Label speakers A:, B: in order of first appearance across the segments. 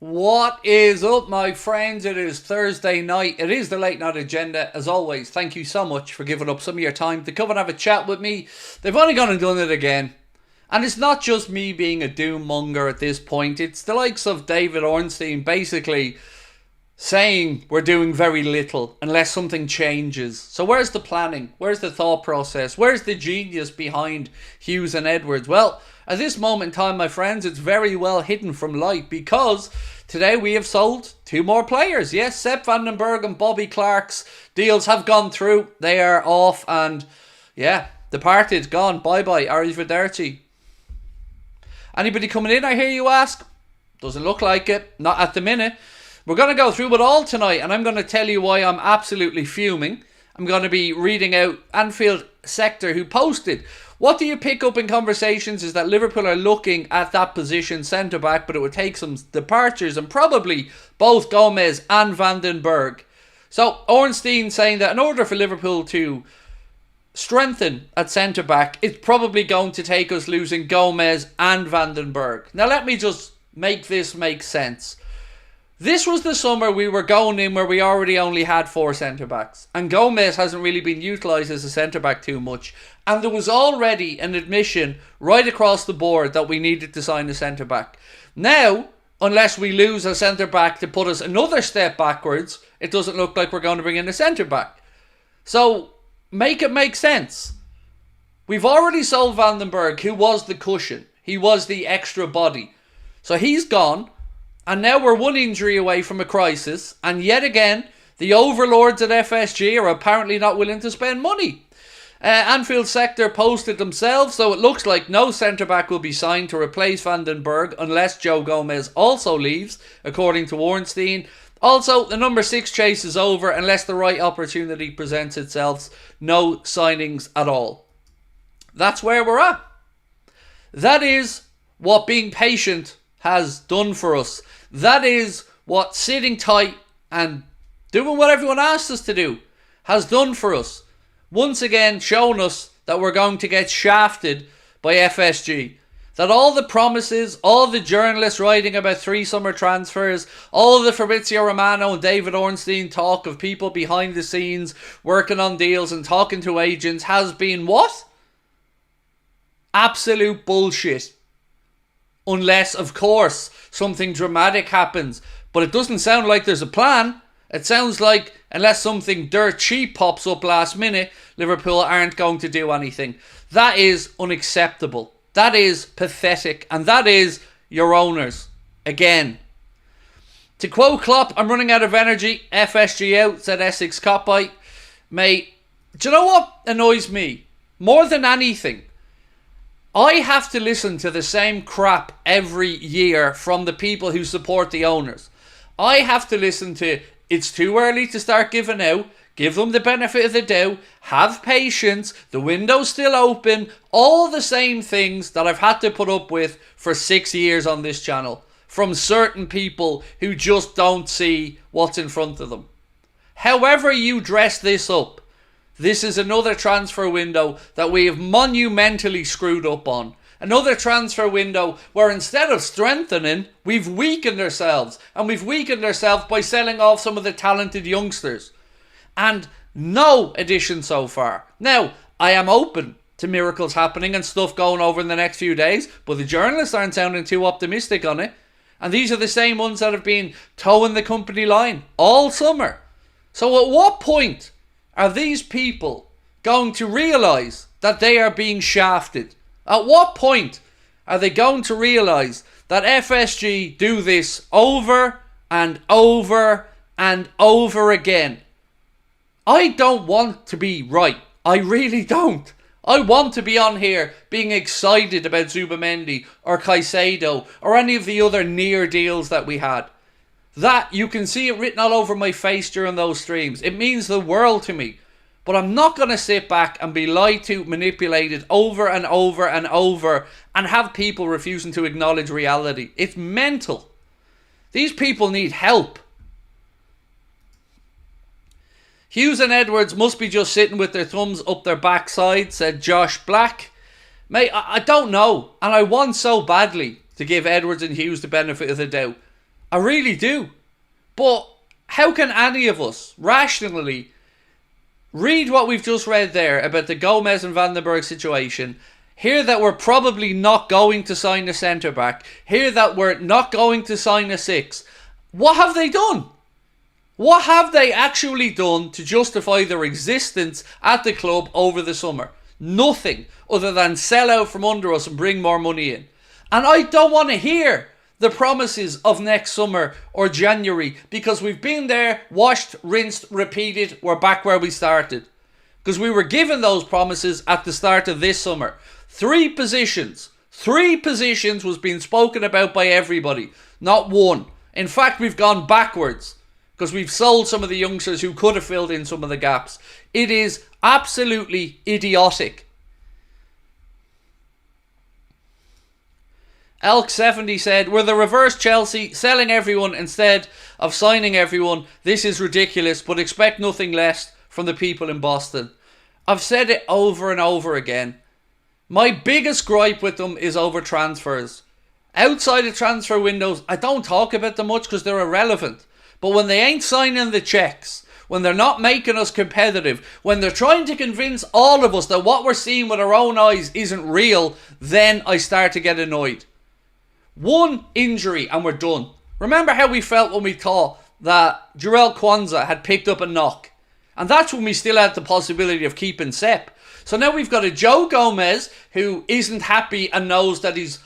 A: What is up, my friends? It is Thursday night. It is the late night agenda. As always, thank you so much for giving up some of your time to come and have a chat with me. They've only gone and done it again. And it's not just me being a doom monger at this point. It's the likes of David Ornstein basically saying we're doing very little unless something changes. So where's the planning? Where's the thought process? Where's the genius behind Hughes and Edwards? Well, at this moment in time, my friends, it's very well hidden from light because today we have sold two more players. Yes, Sepp van den Berg and Bobby Clark's deals have gone through. They are off and, yeah, departed, gone. Bye-bye, arrivederci. Anybody coming in, I hear you ask? Doesn't look like it. Not at the minute. We're going to go through it all tonight, and I'm going to tell you why I'm absolutely fuming. I'm going to be reading out Anfield Sector, who posted, what do you pick up in conversations is that Liverpool are looking at that position, centre-back, but it would take some departures, and probably both Gomez and Van den Berg. So, Ornstein saying that in order for Liverpool to strengthen at centre-back, it's probably going to take us losing Gomez and Van den Berg. Now, let me just make this make sense. This was the summer we were going in where we already only had four centre-backs. And Gomez hasn't really been utilised as a centre-back too much. And there was already an admission right across the board that we needed to sign a centre-back. Now, unless we lose a centre-back to put us another step backwards, it doesn't look like we're going to bring in a centre-back. So, make it make sense. We've already sold Van den Berg, who was the cushion. He was the extra body. So he's gone. And now we're one injury away from a crisis. And yet again, the overlords at FSG are apparently not willing to spend money. Anfield Sector posted themselves, so it looks like no centre-back will be signed to replace Van den Berg unless Joe Gomez also leaves, according to Ornstein. Also, the number 6 chase is over unless the right opportunity presents itself. No signings at all. That's where we're at. That is what being patient has done for us. That is what sitting tight and doing what everyone asked us to do has done for us. Once again, shown us that we're going to get shafted by FSG. That all the promises, all the journalists writing about 3 summer transfers, all the Fabrizio Romano and David Ornstein talk of people behind the scenes working on deals and talking to agents has been what? Absolute bullshit. Unless, of course, something dramatic happens. But it doesn't sound like there's a plan. It sounds like, unless something dirt cheap pops up last minute, Liverpool aren't going to do anything. That is unacceptable. That is pathetic. And that is your owners. Again. To quote Klopp, I'm running out of energy. FSG out, said Essex Copite. Mate, do you know what annoys me? More than anything, I have to listen to the same crap every year from the people who support the owners. I have to listen to, it's too early to start giving out, give them the benefit of the doubt, have patience, the window's still open, all the same things that I've had to put up with for 6 years on this channel from certain people who just don't see what's in front of them. However you dress this up, this is another transfer window that we have monumentally screwed up on. Another transfer window where instead of strengthening, we've weakened ourselves. And we've weakened ourselves by selling off some of the talented youngsters. And no addition so far. Now, I am open to miracles happening and stuff going over in the next few days, but the journalists aren't sounding too optimistic on it. And these are the same ones that have been towing the company line all summer. So at what point are these people going to realise that they are being shafted? At what point are they going to realise that FSG do this over and over and over again? I don't want to be right. I really don't. I want to be on here being excited about Zubamendi or Caicedo or any of the other near deals that we had. That, you can see it written all over my face during those streams. It means the world to me. But I'm not going to sit back and be lied to, manipulated over and over and over and have people refusing to acknowledge reality. It's mental. These people need help. Hughes and Edwards must be just sitting with their thumbs up their backside, said Josh Black. Mate, I don't know. And I want so badly to give Edwards and Hughes the benefit of the doubt. I really do. But how can any of us rationally read what we've just read there about the Gomez and Van den Berg situation, hear that we're probably not going to sign a centre-back, hear that we're not going to sign a six? What have they done? What have they actually done to justify their existence at the club over the summer? Nothing other than sell out from under us and bring more money in. And I don't want to hear the promises of next summer or January, because we've been there, washed, rinsed, repeated, we're back where we started. Because we were given those promises at the start of this summer. Three positions was being spoken about by everybody, not one. In fact, we've gone backwards because we've sold some of the youngsters who could have filled in some of the gaps. It is absolutely idiotic. Elk70 said, we're the reverse Chelsea, selling everyone instead of signing everyone. This is ridiculous, but expect nothing less from the people in Boston. I've said it over and over again. My biggest gripe with them is over transfers. Outside of transfer windows, I don't talk about them much because they're irrelevant. But when they ain't signing the checks, when they're not making us competitive, when they're trying to convince all of us that what we're seeing with our own eyes isn't real, then I start to get annoyed. One injury and we're done. Remember how we felt when we thought that Jarell Kwanzaa had picked up a knock? And that's when we still had the possibility of keeping Sepp. So now we've got a Joe Gomez who isn't happy and knows that he's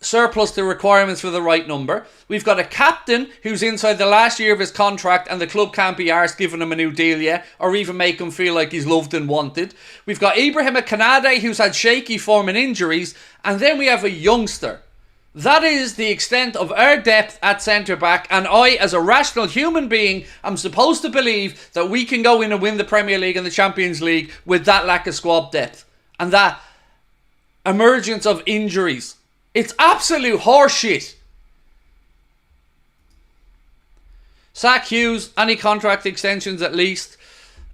A: surplus the requirements for the right number. We've got a captain who's inside the last year of his contract and the club can't be arsed giving him a new deal yet, or even make him feel like he's loved and wanted. We've got Ibrahima Konate who's had shaky form and injuries, and then we have a youngster. That is the extent of our depth at centre-back, and I, as a rational human being, am supposed to believe that we can go in and win the Premier League and the Champions League with that lack of squad depth and that emergence of injuries. It's absolute horseshit. Sack Hughes, any contract extensions at least.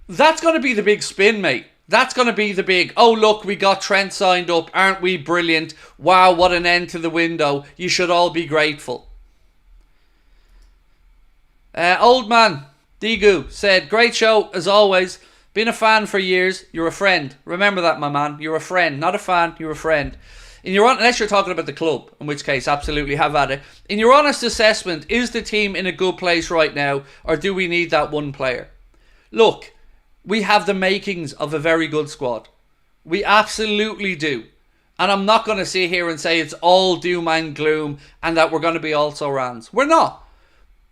A: That's going to be the big spin, mate. That's going to be the big, oh look, we got Trent signed up, aren't we brilliant? Wow, what an end to the window. You should all be grateful. Old man, Digu, said, great show as always. Been a fan for years. You're a friend. Remember that, my man. You're a friend, not a fan, you're a friend. Unless you're talking about the club, in which case, absolutely have at it. In your honest assessment, is the team in a good place right now, or do we need that one player? Look, we have the makings of a very good squad. We absolutely do. And I'm not going to sit here and say it's all doom and gloom and that we're going to be also rans. We're not.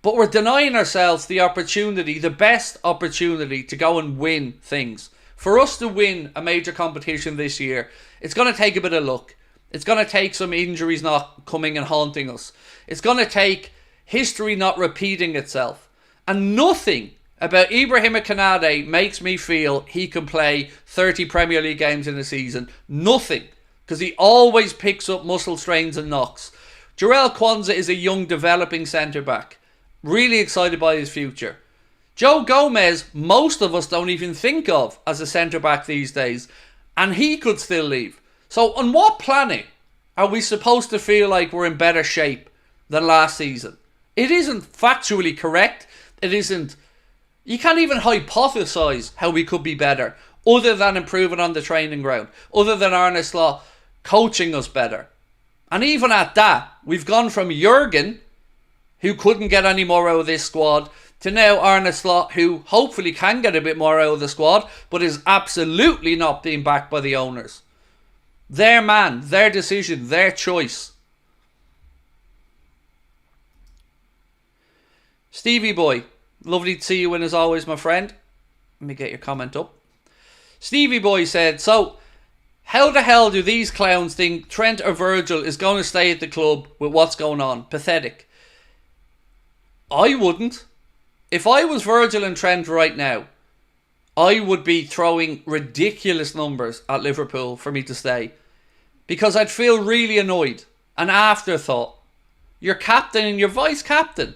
A: But we're denying ourselves the opportunity, the best opportunity to go and win things. For us to win a major competition this year, it's going to take a bit of luck. It's going to take some injuries not coming and haunting us. It's going to take history not repeating itself. And nothing about Ibrahima Konate makes me feel he can play 30 Premier League games in a season. Nothing. Because he always picks up muscle strains and knocks. Jarell Kwanzaa is a young developing centre-back. Really excited by his future. Joe Gomez, most of us don't even think of as a centre-back these days. And he could still leave. So on what planet are we supposed to feel like we're in better shape than last season? It isn't factually correct. It isn't. You can't even hypothesize how we could be better other than improving on the training ground, other than Arne Slot coaching us better. And even at that, we've gone from Jurgen, who couldn't get any more out of this squad, to now Arne Slot, who hopefully can get a bit more out of the squad, but is absolutely not being backed by the owners. Their man, their decision, their choice. Stevie boy, lovely to see you in as always, my friend. Let me get your comment up. Stevie boy said, so how the hell do these clowns think Trent or Virgil is going to stay at the club with what's going on? Pathetic. I wouldn't. If I was Virgil and Trent right now, I would be throwing ridiculous numbers at Liverpool for me to stay. Because I'd feel really annoyed. An afterthought. Your captain and your vice captain.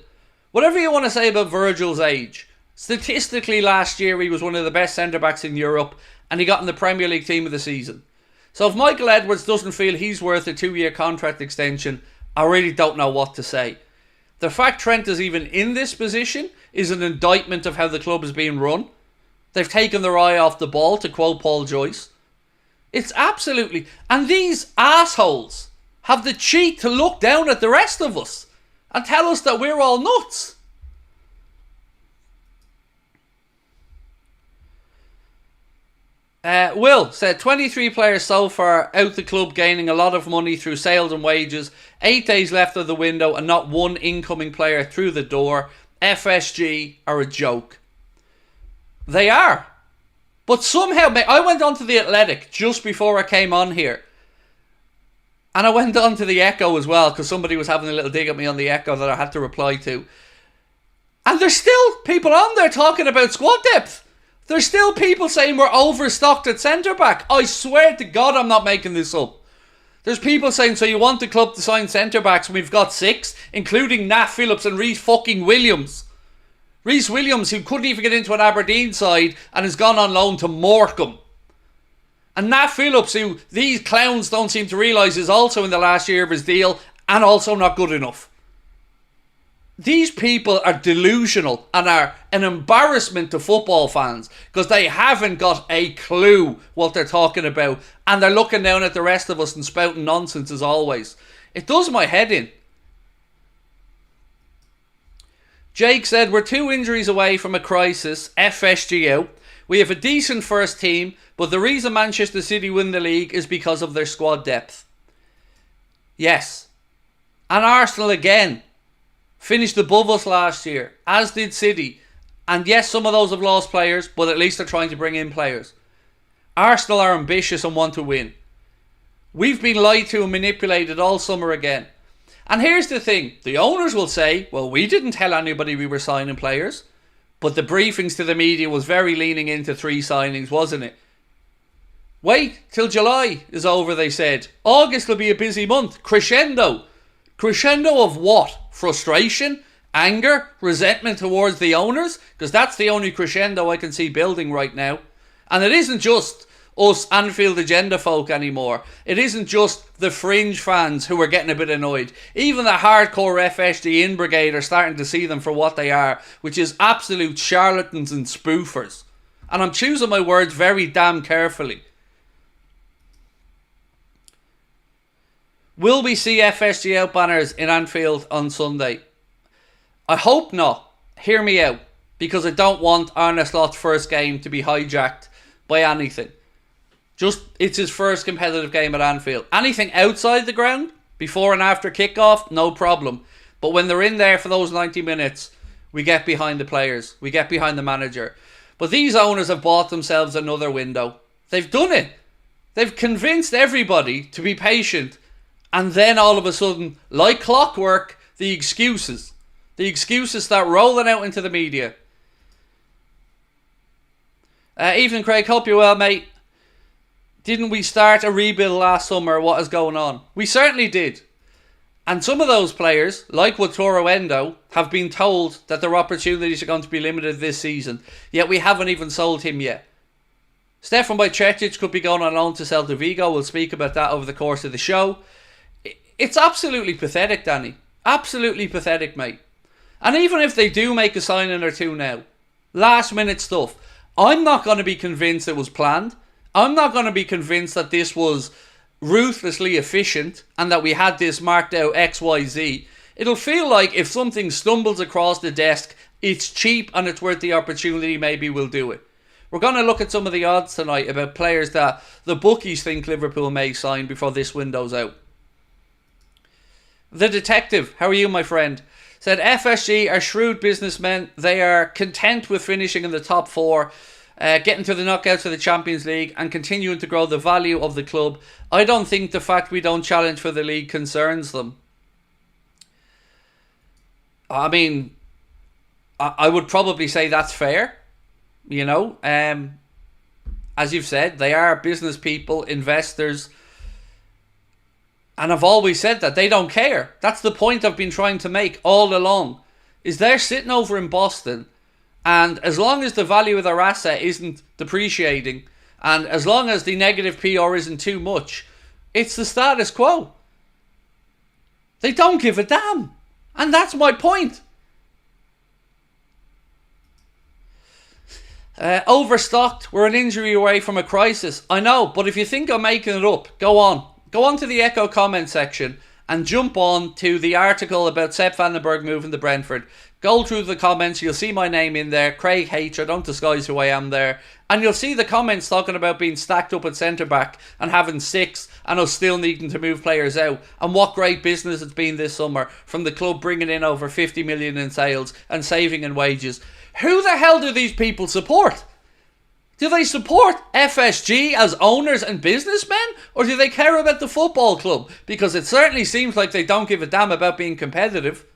A: Whatever you want to say about Virgil's age. Statistically last year he was one of the best centre-backs in Europe. And he got in the Premier League team of the season. So if Michael Edwards doesn't feel he's worth a 2-year contract extension, I really don't know what to say. The fact Trent is even in this position is an indictment of how the club is being run. They've taken their eye off the ball, to quote Paul Joyce. It's absolutely... And these assholes have the cheek to look down at the rest of us and tell us that we're all nuts. Will said 23 players so far out the club, gaining a lot of money through sales and wages. 8 days left of the window and not one incoming player through the door. FSG are a joke. They are. But somehow, I went on to The Athletic just before I came on here. And I went on to the Echo as well, because somebody was having a little dig at me on the Echo that I had to reply to. And there's still people on there talking about squad depth. There's still people saying we're overstocked at centre-back. I swear to God I'm not making this up. There's people saying, so you want the club to sign centre-backs when we've got 6, including Nat Phillips and Rhys fucking Williams. Rhys Williams, who couldn't even get into an Aberdeen side and has gone on loan to Morecambe. And Nat Phillips, who these clowns don't seem to realise is also in the last year of his deal and also not good enough. These people are delusional and are an embarrassment to football fans because they haven't got a clue what they're talking about and they're looking down at the rest of us and spouting nonsense as always. It does my head in. Jake said, we're 2 injuries away from a crisis, FSG out. We have a decent first team, but the reason Manchester City win the league is because of their squad depth. Yes. And Arsenal again finished above us last year, as did City. And yes, some of those have lost players, but at least they're trying to bring in players. Arsenal are ambitious and want to win. We've been lied to and manipulated all summer again. And here's the thing, the owners will say, well, we didn't tell anybody we were signing players. But the briefings to the media was very leaning into 3 signings, wasn't it? Wait till July is over, they said. August will be a busy month. Crescendo. Crescendo of what? Frustration? Anger? Resentment towards the owners? Because that's the only crescendo I can see building right now. And it isn't just us Anfield Agenda folk anymore. It isn't just the fringe fans who are getting a bit annoyed. Even the hardcore FSG in brigade are starting to see them for what they are, which is absolute charlatans and spoofers. And I'm choosing my words very damn carefully. Will we see FSG out banners in Anfield on Sunday? I hope not. Hear me out. Because I don't want Arne Slot's first game to be hijacked by anything. It's his first competitive game at Anfield. Anything outside the ground, before and after kickoff, no problem. But when they're in there for those 90 minutes, we get behind the players. We get behind the manager. But these owners have bought themselves another window. They've done it. They've convinced everybody to be patient. And then all of a sudden, like clockwork, the excuses start rolling out into the media. Evening, Craig. Hope you're well, mate. Didn't we start a rebuild last summer? What is going on? We certainly did. And some of those players, like Wataru Endo, have been told that their opportunities are going to be limited this season. Yet we haven't even sold him yet. Stefan Bajcetic could be going on loan to Celta Vigo. We'll speak about that over the course of the show. It's absolutely pathetic, Danny. Absolutely pathetic, mate. And even if they do make a signing or 2 now, last minute stuff, I'm not going to be convinced it was planned. I'm not going to be convinced that this was ruthlessly efficient and that we had this marked out XYZ. It'll feel like if something stumbles across the desk, it's cheap and it's worth the opportunity, maybe we'll do it. We're going to look at some of the odds tonight about players that the bookies think Liverpool may sign before this window's out. The Detective, how are you, my friend? Said FSG are shrewd businessmen. They are content with finishing in the top 4. Getting to the knockouts of the Champions League and continuing to grow the value of the club. I don't think the fact we don't challenge for the league concerns them. I mean, I would probably say that's fair. You know, as you've said, they are business people, investors. And I've always said that they don't care. That's the point I've been trying to make all along. Is they're sitting over in Boston, and as long as the value of their asset isn't depreciating, and as long as the negative PR isn't too much, it's the status quo. They don't give a damn. And that's my point. Overstocked. We're an injury away from a crisis. I know, but if you think I'm making it up, go on. Go on to the Echo comment section and jump on to the article about Sepp van den Berg moving to Brentford. Go through the comments. You'll see my name in there. Craig H. I don't disguise who I am there. And you'll see the comments talking about being stacked up at centre-back and having 6 and us still needing to move players out. And what great business it's been this summer from the club bringing in over 50 million in sales and saving in wages. Who the hell do these people support? Do they support FSG as owners and businessmen? Or do they care about the football club? Because it certainly seems like they don't give a damn about being competitive.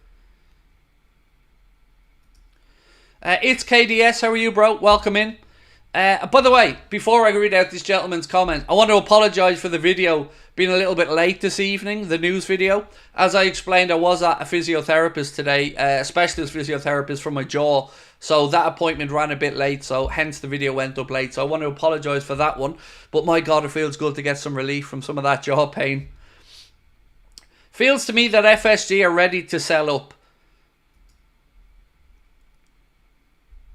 A: It's KDS. How are you, bro? Welcome in. By the way, before I read out this gentleman's comment, I want to apologise for the video being a little bit late this evening, the news video. As I explained, I was at a physiotherapist today, a specialist physiotherapist for my jaw. So that appointment ran a bit late, so hence the video went up late. So I want to apologise for that one. But my God, it feels good to get some relief from some of that jaw pain. Feels to me that FSG are ready to sell up.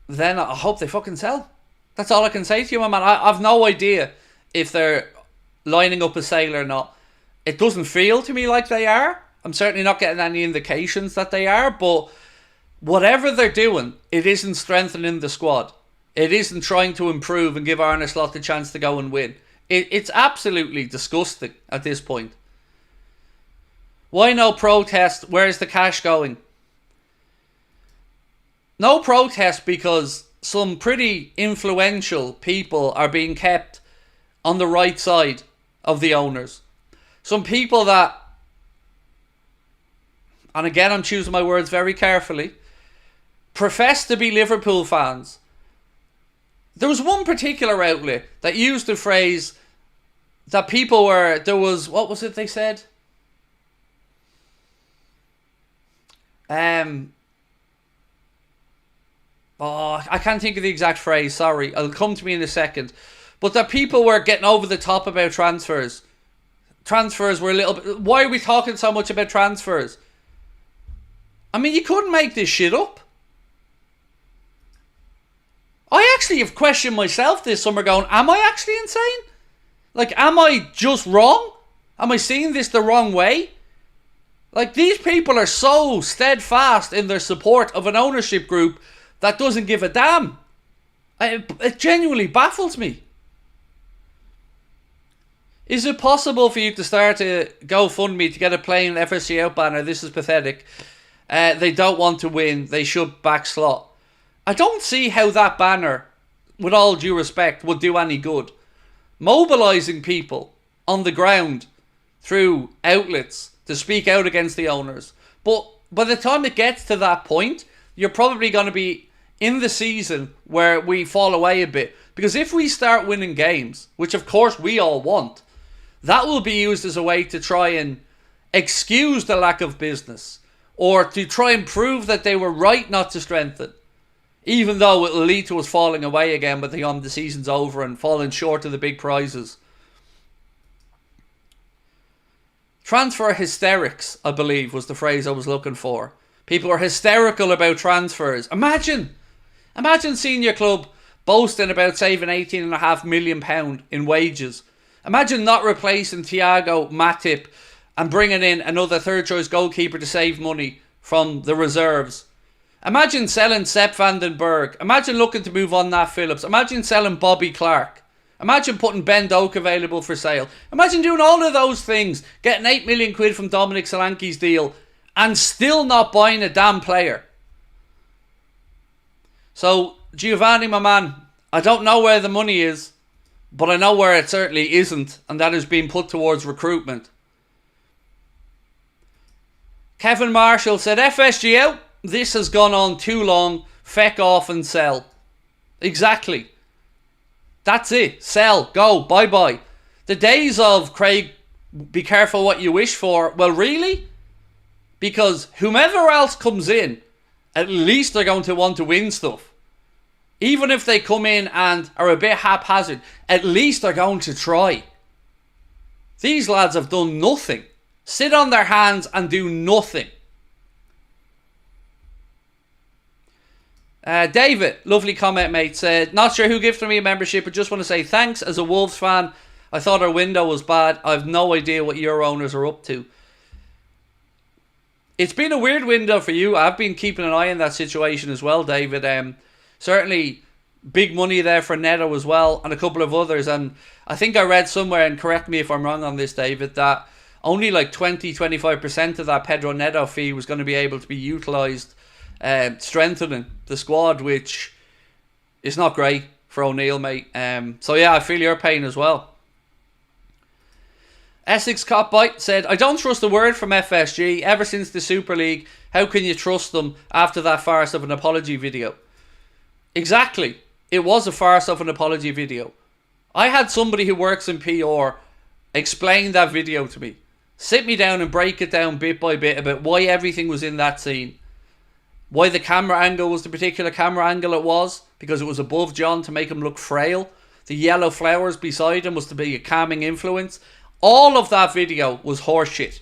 A: Then I hope they fucking sell. That's all I can say to you, my man. I've no idea if they're lining up a sale or not. It doesn't feel to me like they are. I'm certainly not getting any indications that they are, but whatever they're doing, it isn't strengthening the squad. It isn't trying to improve and give Arne Slot the chance to go and win. It's absolutely disgusting at this point. Why no protest? Where's the cash going? No protest because some pretty influential people are being kept on the right side of the owners. Some people that, and again I'm choosing my words very carefully, profess to be Liverpool fans. There was one particular outlet that used the phrase that people were, there was, what was it they said? I can't think of the exact phrase, sorry. It'll come to me in a second. But that people were getting over the top about transfers. Transfers were a little bit... Why are we talking so much about transfers? I mean, you couldn't make this shit up. I actually have questioned myself this summer going, am I actually insane? Like, am I just wrong? Am I seeing this the wrong way? Like, these people are so steadfast in their support of an ownership group that doesn't give a damn. It genuinely baffles me. Is it possible for you to start a GoFundMe to get a plain FSG out banner? This is pathetic. They don't want to win. They should back Slot. I don't see how that banner, with all due respect, would do any good. Mobilising people on the ground through outlets to speak out against the owners. But by the time it gets to that point, you're probably going to be in the season where we fall away a bit. Because if we start winning games, which of course we all want, that will be used as a way to try and excuse the lack of business. Or to try and prove that they were right not to strengthen. Even though it will lead to us falling away again by the time the season's over and falling short of the big prizes. Transfer hysterics, I believe, was the phrase I was looking for. People are hysterical about transfers. Imagine seeing your club boasting about saving £18.5 million in wages. Imagine not replacing Thiago, Matip and bringing in another third choice goalkeeper to save money from the reserves. Imagine selling Sepp van den Berg. Imagine looking to move on Nat Phillips. Imagine selling Bobby Clark. Imagine putting Ben Doak available for sale. Imagine doing all of those things, getting £8 million from Dominic Solanke's deal and still not buying a damn player. So, Giovanni, my man, I don't know where the money is, but I know where it certainly isn't, and that is being put towards recruitment. Kevin Marshall said, FSG out. This has gone on too long. Feck off and sell. Exactly. That's it. Sell. Go. Bye-bye. The days of, Craig, be careful what you wish for. Well, really? Because whomever else comes in, at least they're going to want to win stuff. Even if they come in and are a bit haphazard, at least they're going to try. These lads have done nothing. Sit on their hands and do nothing. David, lovely comment, mate, said, not sure who gifted me a membership, but just want to say thanks. As a Wolves fan, I thought our window was bad. I have no idea what your owners are up to. It's been a weird window for you. I've been keeping an eye on that situation as well, David. Certainly big money there for Neto as well, and a couple of others. And I think I read somewhere, and correct me if I'm wrong on this, David, that only like 20-25% of that Pedro Neto fee was going to be able to be utilised, strengthening the squad, which is not great for O'Neill, mate. So yeah, I feel your pain as well. Essex Copbite said, I don't trust a word from FSG ever since the Super League. How can you trust them after that farce of an apology video? Exactly. It was a farce of an apology video. I had somebody who works in PR explain that video to me. Sit me down and break it down bit by bit about why everything was in that scene. Why the camera angle was the particular camera angle it was. Because it was above John to make him look frail. The yellow flowers beside him was to be a calming influence. All of that video was horseshit.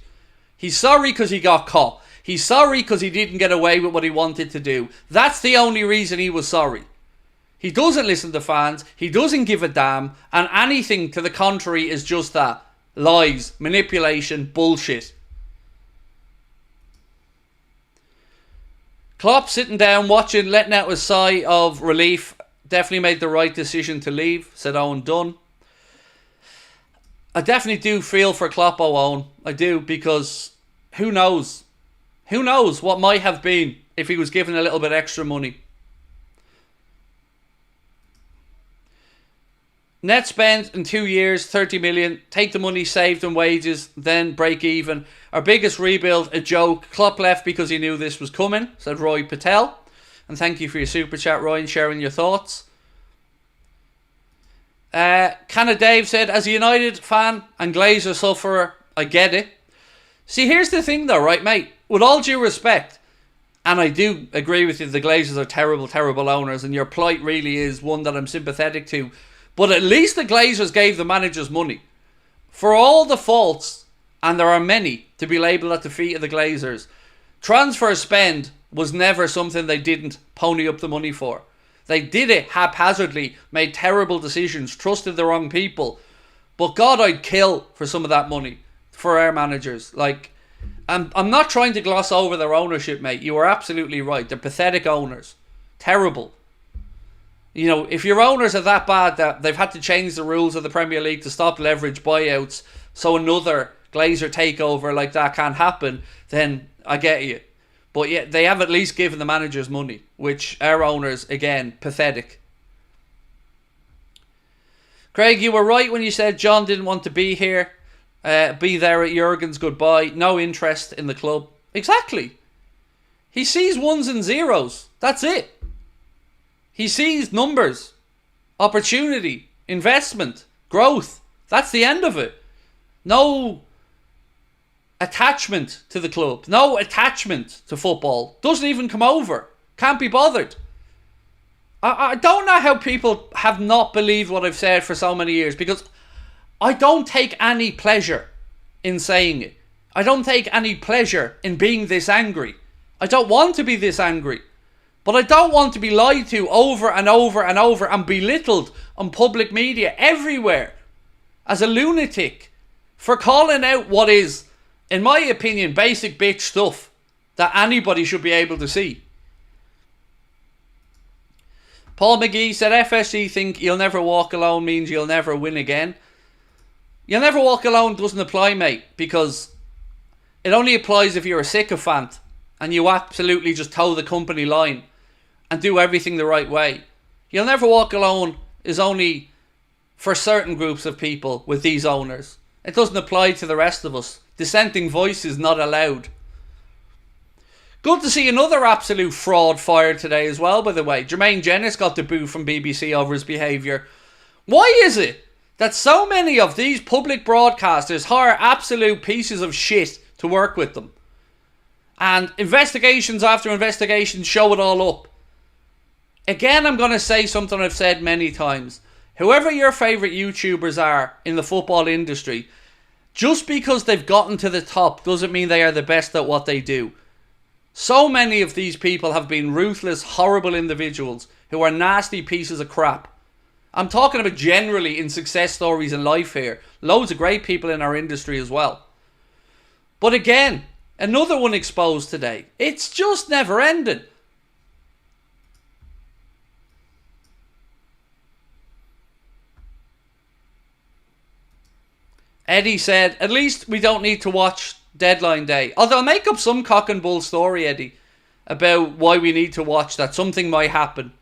A: He's sorry because he got caught. He's sorry because he didn't get away with what he wanted to do. That's the only reason he was sorry. He doesn't listen to fans. He doesn't give a damn. And anything to the contrary is just that. Lies, manipulation, bullshit. Klopp sitting down, watching, letting out a sigh of relief. Definitely made the right decision to leave, said Owen Dunn. I definitely do feel for Klopp, Owen. I do, because who knows? Who knows what might have been if he was given a little bit extra money. Net spend in 2 years, 30 million. Take the money saved in wages, then break even. Our biggest rebuild, a joke. Klopp left because he knew this was coming, said Roy Patel. And thank you for your super chat, Roy, and sharing your thoughts. Canna Dave said, as a United fan and Glazer sufferer, I get it. See, here's the thing though, right, mate? With all due respect, and I do agree with you, the Glazers are terrible, terrible owners, and your plight really is one that I'm sympathetic to. But at least the Glazers gave the managers money. For all the faults, and there are many to be labelled at the feet of the Glazers, transfer spend was never something they didn't pony up the money for. They did it haphazardly, made terrible decisions, trusted the wrong people. But God, I'd kill for some of that money for our managers. Like, I'm not trying to gloss over their ownership, mate. You are absolutely right. They're pathetic owners. Terrible. You know, if your owners are that bad that they've had to change the rules of the Premier League to stop leverage buyouts so another Glazer takeover like that can't happen, then I get you. But yeah, they have at least given the managers money, which our owners, again, pathetic. Craig, you were right when you said John didn't want to be here. Be there at Jurgen's goodbye. No interest in the club. Exactly. He sees ones and zeros. That's it. He sees numbers, opportunity, investment, growth. That's the end of it. No attachment to the club. No attachment to football. Doesn't even come over. Can't be bothered. I don't know how people have not believed what I've said for so many years, because I don't take any pleasure in saying it. I don't take any pleasure in being this angry. I don't want to be this angry. But I don't want to be lied to over and over and over and belittled on public media everywhere as a lunatic for calling out what is, in my opinion, basic bitch stuff that anybody should be able to see. Paul McGee said FSG think you'll never walk alone means you'll never win again. You'll never walk alone doesn't apply, mate, because it only applies if you're a sycophant and you absolutely just toe the company line and do everything the right way. You'll never walk alone is only for certain groups of people with these owners. It doesn't apply to the rest of us. Dissenting voices not allowed. Good to see another absolute fraud fired today as well, by the way. Jermaine Jenis got the boo from BBC over his behaviour. Why is it that so many of these public broadcasters hire absolute pieces of shit to work with them? And investigations after investigations show it all up. Again, I'm going to say something I've said many times. Whoever your favourite YouTubers are in the football industry, just because they've gotten to the top doesn't mean they are the best at what they do. So many of these people have been ruthless, horrible individuals who are nasty pieces of crap. I'm talking about generally in success stories in life here. Loads of great people in our industry as well. But again, another one exposed today. It's just never ended. Eddie said, at least we don't need to watch deadline day. Although I'll make up some cock and bull story, Eddie, about why we need to watch that. Something might happen.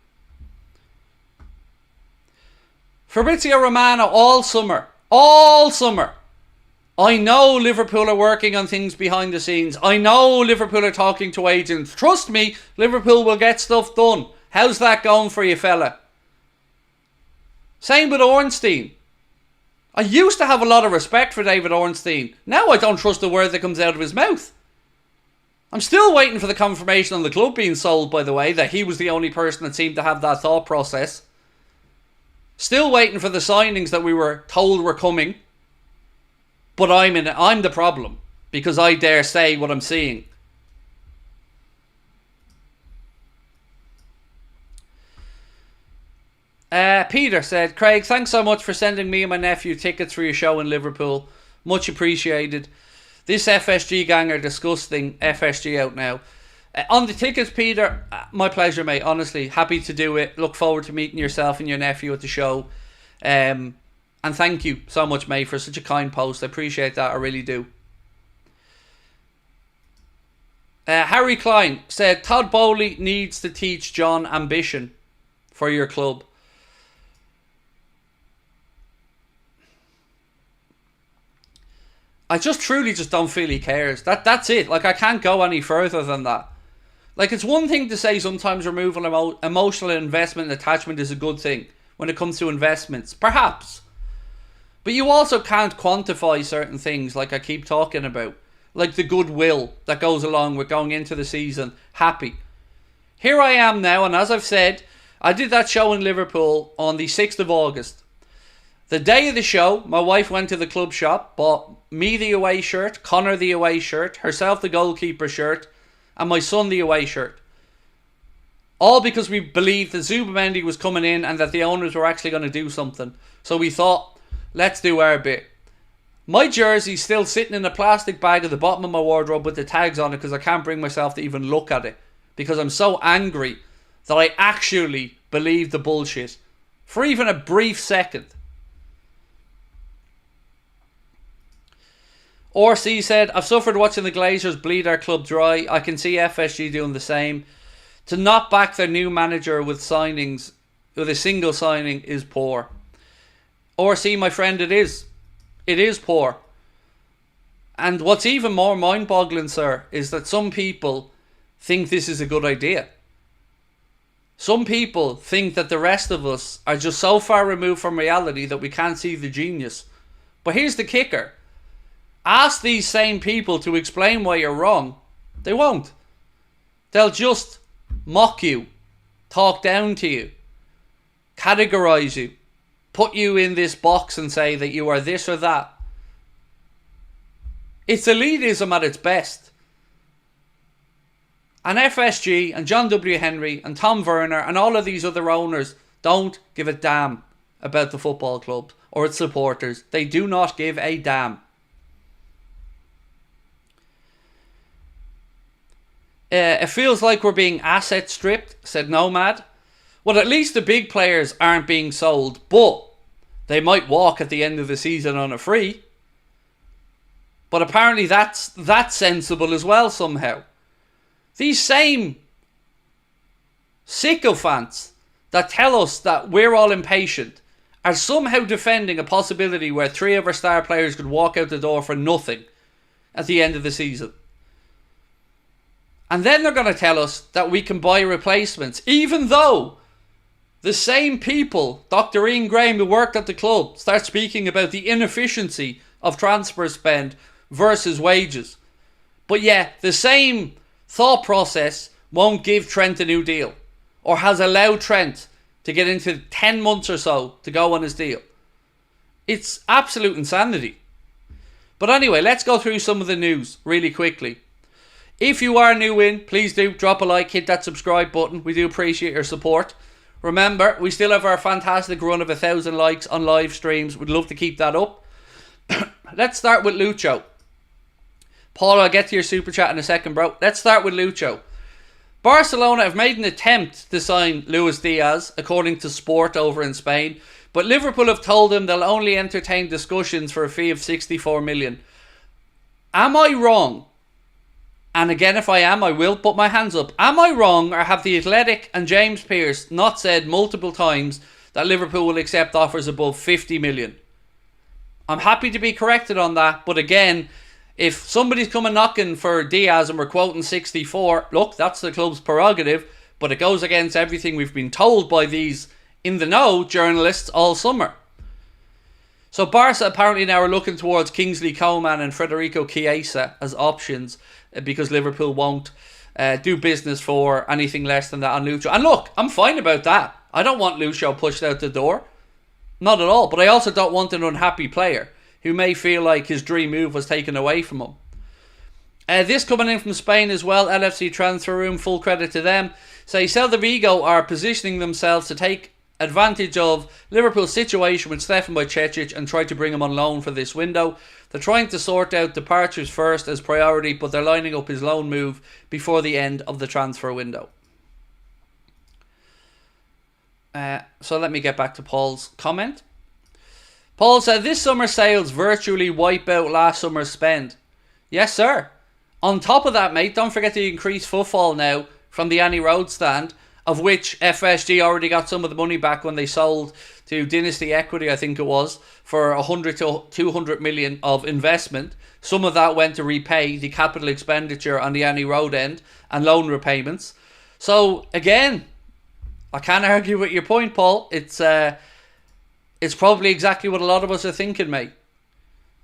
A: Fabrizio Romano, all summer. I know Liverpool are working on things behind the scenes. I know Liverpool are talking to agents. Trust me, Liverpool will get stuff done. How's that going for you, fella? Same with Ornstein. I used to have a lot of respect for David Ornstein. Now I don't trust a word that comes out of his mouth. I'm still waiting for the confirmation on the club being sold, by the way, that he was the only person that seemed to have that thought process. Still waiting for the signings that we were told were coming. But I'm the problem, because I dare say what I'm seeing. Peter said, Craig, thanks so much for sending me and my nephew tickets for your show in Liverpool. Much appreciated. This FSG gang are disgusting. FSG out now. On the tickets, Peter, my pleasure, mate. Honestly, happy to do it. Look forward to meeting yourself and your nephew at the show. And thank you so much, mate, for such a kind post. I appreciate that. I really do. Harry Klein said, Todd Bowley needs to teach John ambition for your club. I just truly just don't feel he cares. That's it. Like, I can't go any further than that. Like, it's one thing to say sometimes removing emotional investment and attachment is a good thing when it comes to investments. Perhaps. But you also can't quantify certain things like I keep talking about. Like the goodwill that goes along with going into the season happy. Here I am now, and as I've said, I did that show in Liverpool on the 6th of August. The day of the show, my wife went to the club shop, bought me the away shirt, Connor the away shirt, herself the goalkeeper shirt, and my son the away shirt. All because we believed that Zubimendi was coming in and that the owners were actually going to do something. So we thought, let's do our bit. My jersey's still sitting in a plastic bag at the bottom of my wardrobe with the tags on it because I can't bring myself to even look at it. Because I'm so angry that I actually believe the bullshit. For even a brief second. RC said, I've suffered watching the Glazers bleed our club dry. I can see FSG doing the same. To not back their new manager with signings, with a single signing, is poor. RC, my friend, it is. It is poor. And what's even more mind-boggling, sir, is that some people think this is a good idea. Some people think that the rest of us are just so far removed from reality that we can't see the genius. But here's the kicker. Ask these same people to explain why you're wrong. They won't. They'll just mock you, talk down to you, categorize you, put you in this box and say that you are this or that. It's elitism at its best. And FSG and John W. Henry and Tom Werner and all of these other owners don't give a damn about the football club or its supporters. They do not give a damn. It feels like we're being asset stripped, said Nomad. Well, at least the big players aren't being sold, but they might walk at the end of the season on a free. But apparently that's sensible as well somehow. These same sycophants that tell us that we're all impatient are somehow defending a possibility where 3 of our star players could walk out the door for nothing at the end of the season. And then they're going to tell us that we can buy replacements, even though the same people, Dr. Ian Graham, who worked at the club, start speaking about the inefficiency of transfer spend versus wages. But yeah, the same thought process won't give Trent a new deal, or has allowed Trent to get into 10 months or so to go on his deal. It's absolute insanity. But anyway, let's go through some of the news really quickly. If you are new in, please do drop a like, hit that subscribe button. We do appreciate your support. Remember, we still have our fantastic run of 1,000 likes on live streams. We'd love to keep that up. Let's start with Lucho. Paul, I'll get to your super chat in a second, bro. Let's start with Lucho. Barcelona have made an attempt to sign Luis Diaz, according to Sport over in Spain. But Liverpool have told him they'll only entertain discussions for a fee of 64 million. Am I wrong? And again, if I am, I will put my hands up. Am I wrong, or have The Athletic and James Pearce not said multiple times that Liverpool will accept offers above 50 million? I'm happy to be corrected on that, but again, if somebody's coming knocking for Diaz and we're quoting 64, look, that's the club's prerogative, but it goes against everything we've been told by these in-the-know journalists all summer. So Barca apparently now are looking towards Kingsley Coman and Federico Chiesa as options because Liverpool won't do business for anything less than that on Lucho. And look, I'm fine about that. I don't want Lucho pushed out the door. Not at all. But I also don't want an unhappy player who may feel like his dream move was taken away from him. This coming in from Spain as well. LFC Transfer Room, full credit to them. Say Celta Vigo are positioning themselves to take advantage of Liverpool's situation with Stefan Bajcetic and try to bring him on loan for this window. They're trying to sort out departures first as priority, but they're lining up his loan move before the end of the transfer window. So let me get back to Paul's comment. Paul said, this summer's sales virtually wipe out last summer's spend. Yes, sir. On top of that, mate, don't forget the increased footfall now from the Annie Road stand, of which FSG already got some of the money back when they sold to Dynasty Equity, I think it was, for 100 to 200 million of investment. Some of that went to repay the capital expenditure on the Annie Road end and loan repayments. So, again, I can't argue with your point, Paul. It's probably exactly what a lot of us are thinking, mate.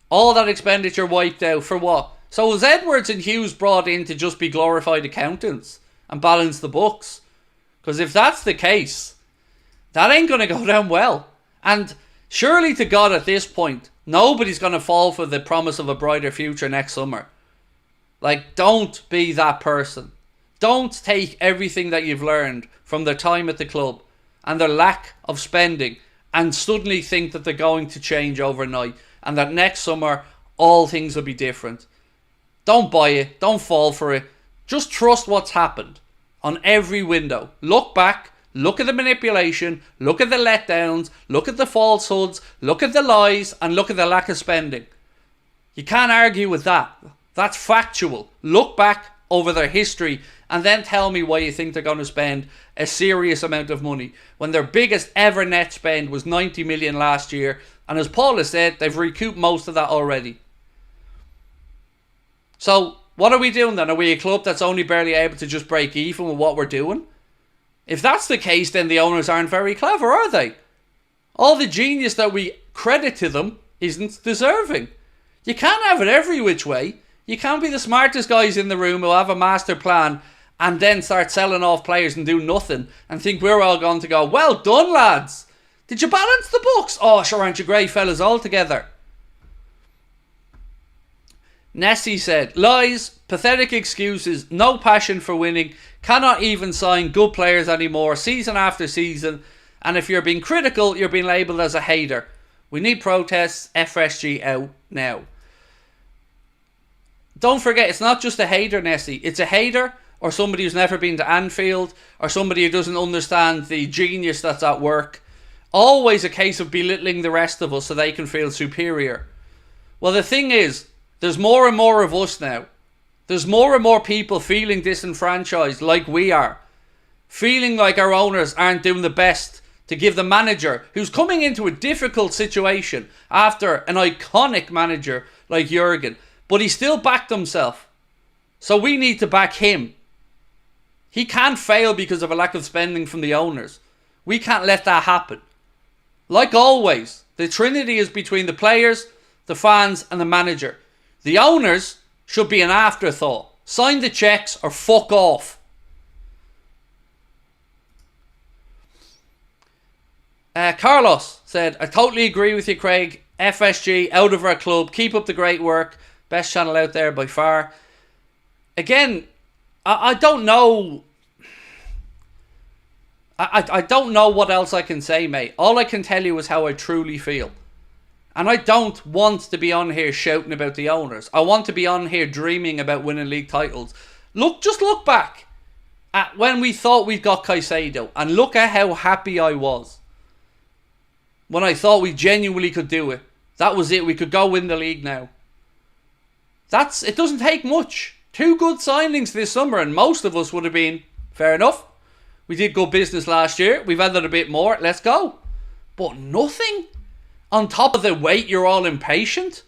A: All that expenditure wiped out for what? So was Edwards and Hughes brought in to just be glorified accountants and balance the books? Because if that's the case, that ain't going to go down well. And surely to God at this point, nobody's going to fall for the promise of a brighter future next summer. Like, don't be that person. Don't take everything that you've learned from their time at the club and their lack of spending and suddenly think that they're going to change overnight and that next summer all things will be different. Don't buy it. Don't fall for it. Just trust what's happened on every window. Look back. Look at the manipulation. Look at the letdowns. Look at the falsehoods. Look at the lies. And look at the lack of spending. You can't argue with that. That's factual. Look back over their history and then tell me why you think they're going to spend a serious amount of money when their biggest ever net spend was 90 million last year. And as Paul has said, they've recouped most of that already. So what are we doing then? Are we a club that's only barely able to just break even with what we're doing? If that's the case, then the owners aren't very clever, are they? All the genius that we credit to them isn't deserving. You can't have it every which way. You can't be the smartest guys in the room who have a master plan and then start selling off players and do nothing and think we're all going to go, well done, lads. Did you balance the books? Oh, sure, aren't you great fellas all together? Nessie said, lies, pathetic excuses, no passion for winning, cannot even sign good players anymore season after season, and if you're being critical, you're being labelled as a hater. We need protests, FSG out now. Don't forget, it's not just a hater, Nessie. It's a hater or somebody who's never been to Anfield or somebody who doesn't understand the genius that's at work. Always a case of belittling the rest of us so they can feel superior. Well, the thing is, there's more and more of us now. There's more and more people feeling disenfranchised like we are. Feeling like our owners aren't doing the best to give the manager, who's coming into a difficult situation after an iconic manager like Jurgen, but he still backed himself. So we need to back him. He can't fail because of a lack of spending from the owners. We can't let that happen. Like always, the trinity is between the players, the fans and the manager. The owners should be an afterthought. Sign the checks or fuck off. Carlos said, I totally agree with you, Craig. FSG, out of our club. Keep up the great work. Best channel out there by far. Again, I don't know. I don't know what else I can say, mate. All I can tell you is how I truly feel. And I don't want to be on here shouting about the owners. I want to be on here dreaming about winning league titles. Just look back at when we thought we got Caicedo, and look at how happy I was when I thought we genuinely could do it. That was it. We could go win the league now. It doesn't take much. 2 good signings this summer, and most of us would have been, fair enough. We did good business last year. We've added a bit more. Let's go. But nothing. On top of the wait, you're all impatient.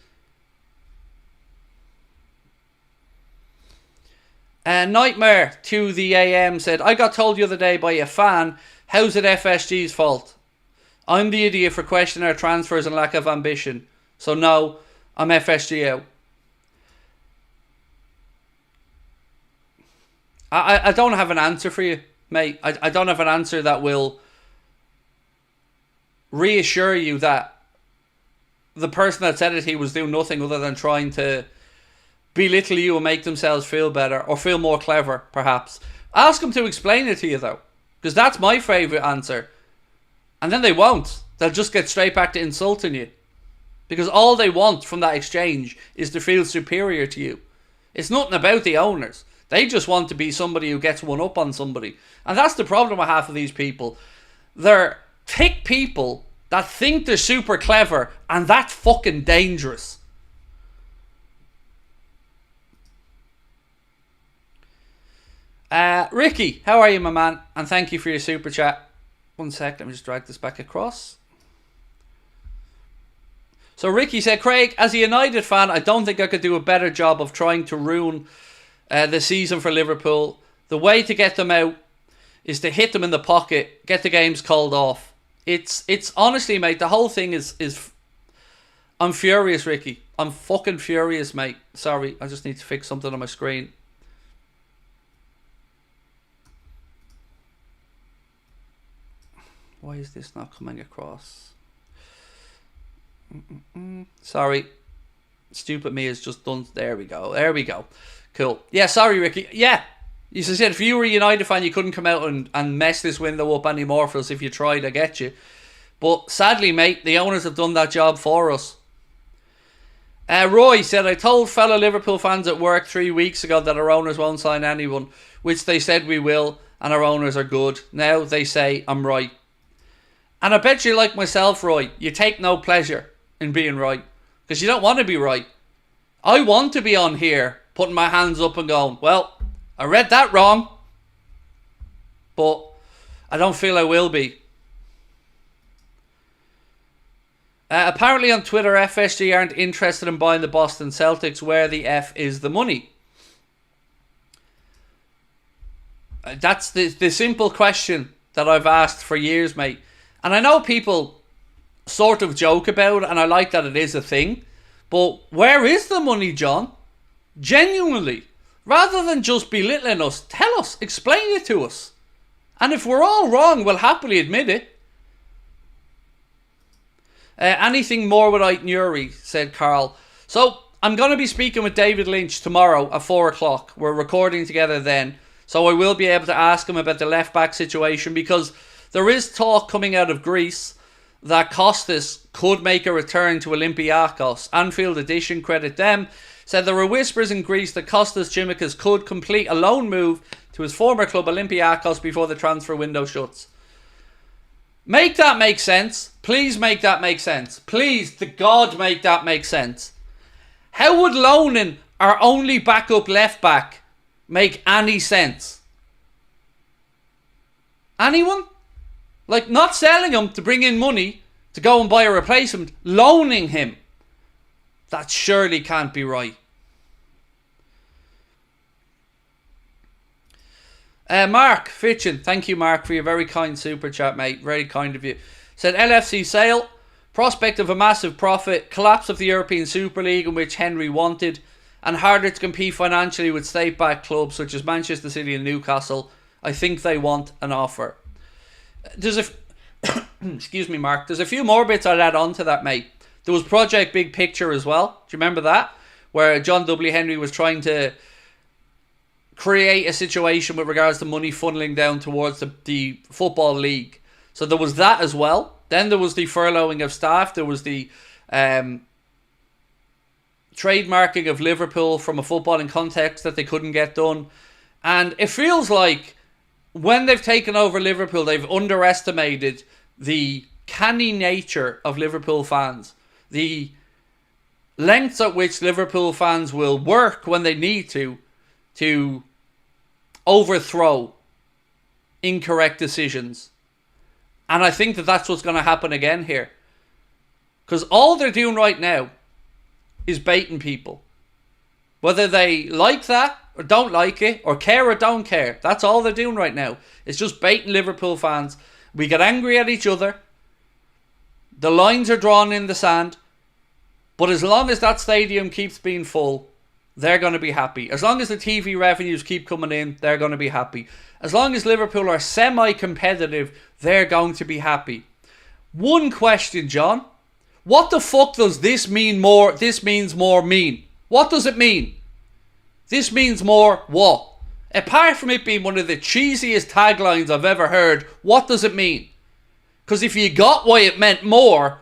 A: Nightmare to the AM said, I got told the other day by a fan, how's it FSG's fault? I'm the idiot for questioning our transfers and lack of ambition. So no, I'm FSG out. I don't have an answer for you, mate. I don't have an answer that will reassure you that the person that said it, he was doing nothing other than trying to belittle you and make themselves feel better or feel more clever, perhaps. Ask them to explain it to you, though, because that's my favourite answer. And then they won't. They'll just get straight back to insulting you, because all they want from that exchange is to feel superior to you. It's nothing about the owners. They just want to be somebody who gets one up on somebody. And that's the problem with half of these people. They're thick people that think they're super clever, and that's fucking dangerous. Ricky, how are you, my man? And thank you for your super chat. 1 sec, let me just drag this back across. So Ricky said, Craig, as a United fan, I don't think I could do a better job of trying to ruin the season for Liverpool. The way to get them out is to hit them in the pocket, get the games called off. It's honestly, mate, the whole thing is I'm furious, Ricky. I'm fucking furious, mate. Sorry, I just need to fix something on my screen. Why is this not coming across? Sorry. Stupid me has just done... There we go. There we go. Cool. Yeah, sorry, Ricky. Yeah. You said if you were a United fan, you couldn't come out and mess this window up anymore for us if you tried. I get you. But sadly, mate, the owners have done that job for us. Roy said, I told fellow Liverpool fans at work 3 weeks ago that our owners won't sign anyone, which they said we will, and our owners are good. Now they say I'm right. And I bet you, like myself, Roy, you take no pleasure in being right, because you don't want to be right. I want to be on here putting my hands up and going, well, I read that wrong, but I don't feel I will be. Apparently on Twitter, FSG aren't interested in buying the Boston Celtics. Where the F is the money? That's the simple question that I've asked for years, mate. And I know people sort of joke about it, and I like that it is a thing. But where is the money, John? Genuinely. Rather than just belittling us, tell us, explain it to us. And if we're all wrong, we'll happily admit it. Anything more without Nuri, said Carl. So, I'm going to be speaking with David Lynch tomorrow at 4 o'clock. We're recording together then. So I will be able to ask him about the left-back situation, because there is talk coming out of Greece that Kostas could make a return to Olympiacos. Anfield Edition, credit them, said there were whispers in Greece that Kostas Tsimikas could complete a loan move to his former club Olympiacos before the transfer window shuts. Make that make sense. Please make that make sense. Please, to God, make that make sense. How would loaning our only backup left back make any sense? Anyone? Like, not selling him to bring in money to go and buy a replacement, loaning him. That surely can't be right. Mark Fitchin, thank you, Mark, for your very kind super chat, mate. Very kind of you. Said LFC sale, prospect of a massive profit, collapse of the European Super League, in which Henry wanted, and harder to compete financially with state-backed clubs such as Manchester City and Newcastle. I think they want an offer. There's a excuse me, Mark. There's a few more bits I'd add on to that, mate. There was Project Big Picture as well. Do you remember that? Where John W. Henry was trying to create a situation with regards to money funneling down towards the Football League. So there was that as well. Then there was the furloughing of staff. There was the trademarking of Liverpool from a footballing context that they couldn't get done. And it feels like when they've taken over Liverpool, they've underestimated the canny nature of Liverpool fans. The lengths at which Liverpool fans will work when they need to overthrow incorrect decisions. And I think that that's what's going to happen again here. Because all they're doing right now is baiting people. Whether they like that or don't like it, or care or don't care, that's all they're doing right now. It's just baiting Liverpool fans. We get angry at each other. The lines are drawn in the sand. But as long as that stadium keeps being full, they're going to be happy. As long as the TV revenues keep coming in, they're going to be happy. As long as Liverpool are semi-competitive, they're going to be happy. One question, John. What the fuck does this mean more? This means more mean. What does it mean? This means more what? Apart from it being one of the cheesiest taglines I've ever heard, what does it mean? Because if you got why it meant more,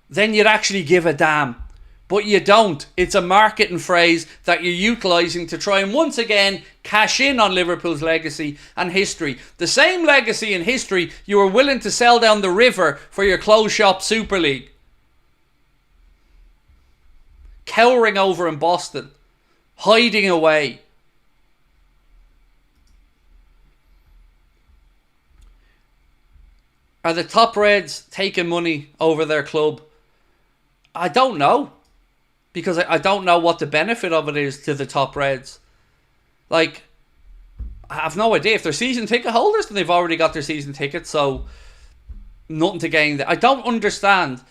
A: then you'd actually give a damn. But you don't. It's a marketing phrase that you're utilising to try and once again cash in on Liverpool's legacy and history. The same legacy and history you were willing to sell down the river for your closed shop Super League. Cowering over in Boston. Hiding away. Are the top Reds taking money over their club? I don't know. Because I don't know what the benefit of it is to the top Reds. Like, I have no idea. If they're season ticket holders, then they've already got their season tickets, so nothing to gain. I don't understand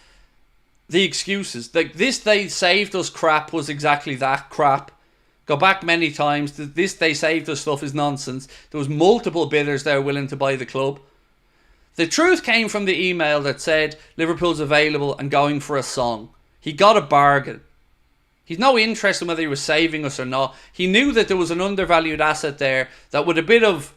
A: the excuses. Like, this they saved us crap was exactly that crap. Go back many times. This they saved us stuff is nonsense. There was multiple bidders there willing to buy the club. The truth came from the email that said Liverpool's available and going for a song. He got a bargain. He's no interest in whether he was saving us or not. He knew that there was an undervalued asset there that with a bit of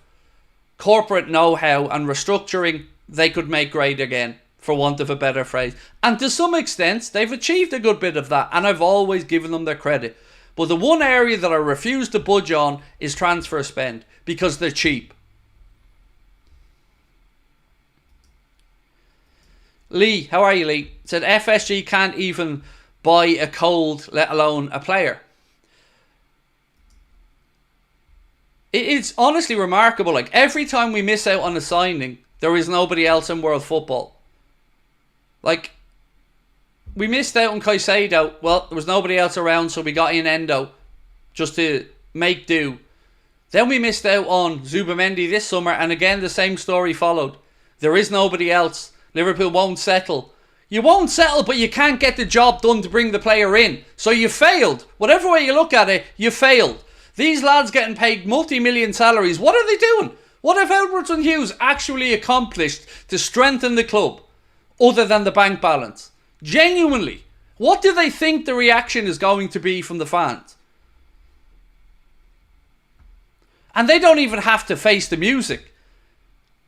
A: corporate know-how and restructuring, they could make great again, for want of a better phrase. And to some extent, they've achieved a good bit of that, and I've always given them their credit. But the one area that I refuse to budge on is transfer spend, because they're cheap. Lee, how are you, Lee? Said FSG can't even buy a cold, let alone a player. It's honestly remarkable. Like, every time we miss out on a signing, there is nobody else in world football. Like, we missed out on Caicedo. Well, there was nobody else around, so we got in Endo just to make do. Then we missed out on Zubamendi this summer, and again the same story followed. There is nobody else. Liverpool won't settle. You won't settle, but you can't get the job done to bring the player in. So you failed. Whatever way you look at it, you failed. These lads getting paid multi-million salaries, what are they doing? What have Edwards and Hughes actually accomplished to strengthen the club, other than the bank balance? Genuinely, what do they think the reaction is going to be from the fans? And they don't even have to face the music.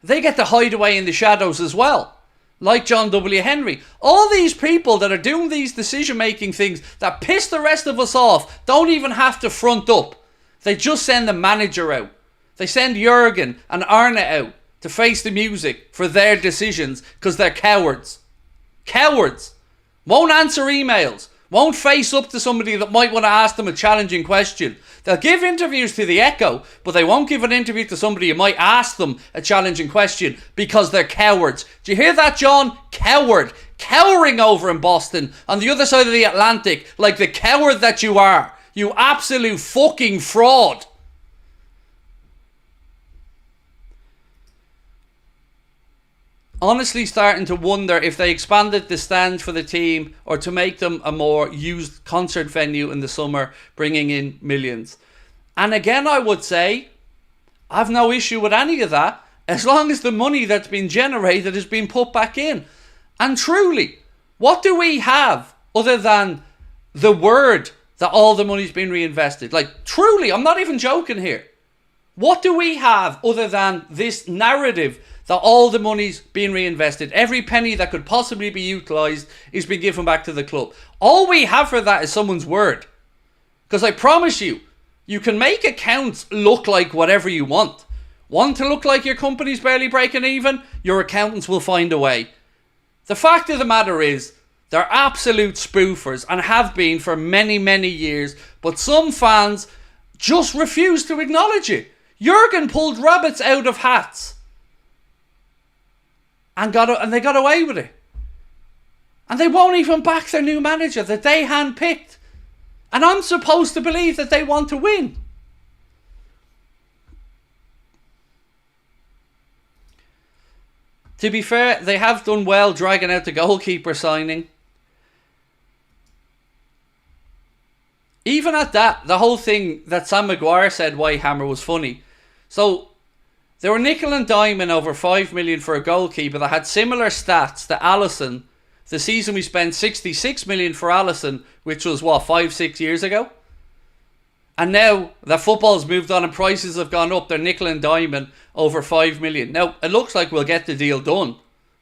A: They get to hide away in the shadows as well. Like John W. Henry. All these people that are doing these decision-making things that piss the rest of us off don't even have to front up. They just send the manager out. They send Jurgen and Arne out to face the music for their decisions because they're cowards. Cowards. Won't answer emails. Won't face up to somebody that might want to ask them a challenging question. They'll give interviews to the Echo, but they won't give an interview to somebody who might ask them a challenging question because they're cowards. Do you hear that, John? Coward. Cowering over in Boston on the other side of the Atlantic like the coward that you are. You absolute fucking fraud. Honestly starting to wonder if they expanded the stand for the team or to make them a more used concert venue in the summer, bringing in millions. And again, I would say, I've no issue with any of that, as long as the money that's been generated has been put back in. And truly, what do we have other than the word that all the money's been reinvested? Like, truly, I'm not even joking here. What do we have other than this narrative that all the money's being reinvested? Every penny that could possibly be utilised is being given back to the club. All we have for that is someone's word. Because I promise you, you can make accounts look like whatever you want. Want to look like your company's barely breaking even? Your accountants will find a way. The fact of the matter is, they're absolute spoofers and have been for many, many years. But some fans just refuse to acknowledge it. Jurgen pulled rabbits out of hats. And they got away with it. And they won't even back their new manager that they handpicked. And I'm supposed to believe that they want to win. To be fair, they have done well dragging out the goalkeeper signing. Even at that, the whole thing that Sam Maguire said Whitehammer was funny. So, they were nickel and diming over 5 million for a goalkeeper that had similar stats to Alisson. The season we spent 66 million for Alisson, which was 5-6 years ago. And now that football's moved on and prices have gone up, they're nickel and diming over 5 million. Now, it looks like we'll get the deal done.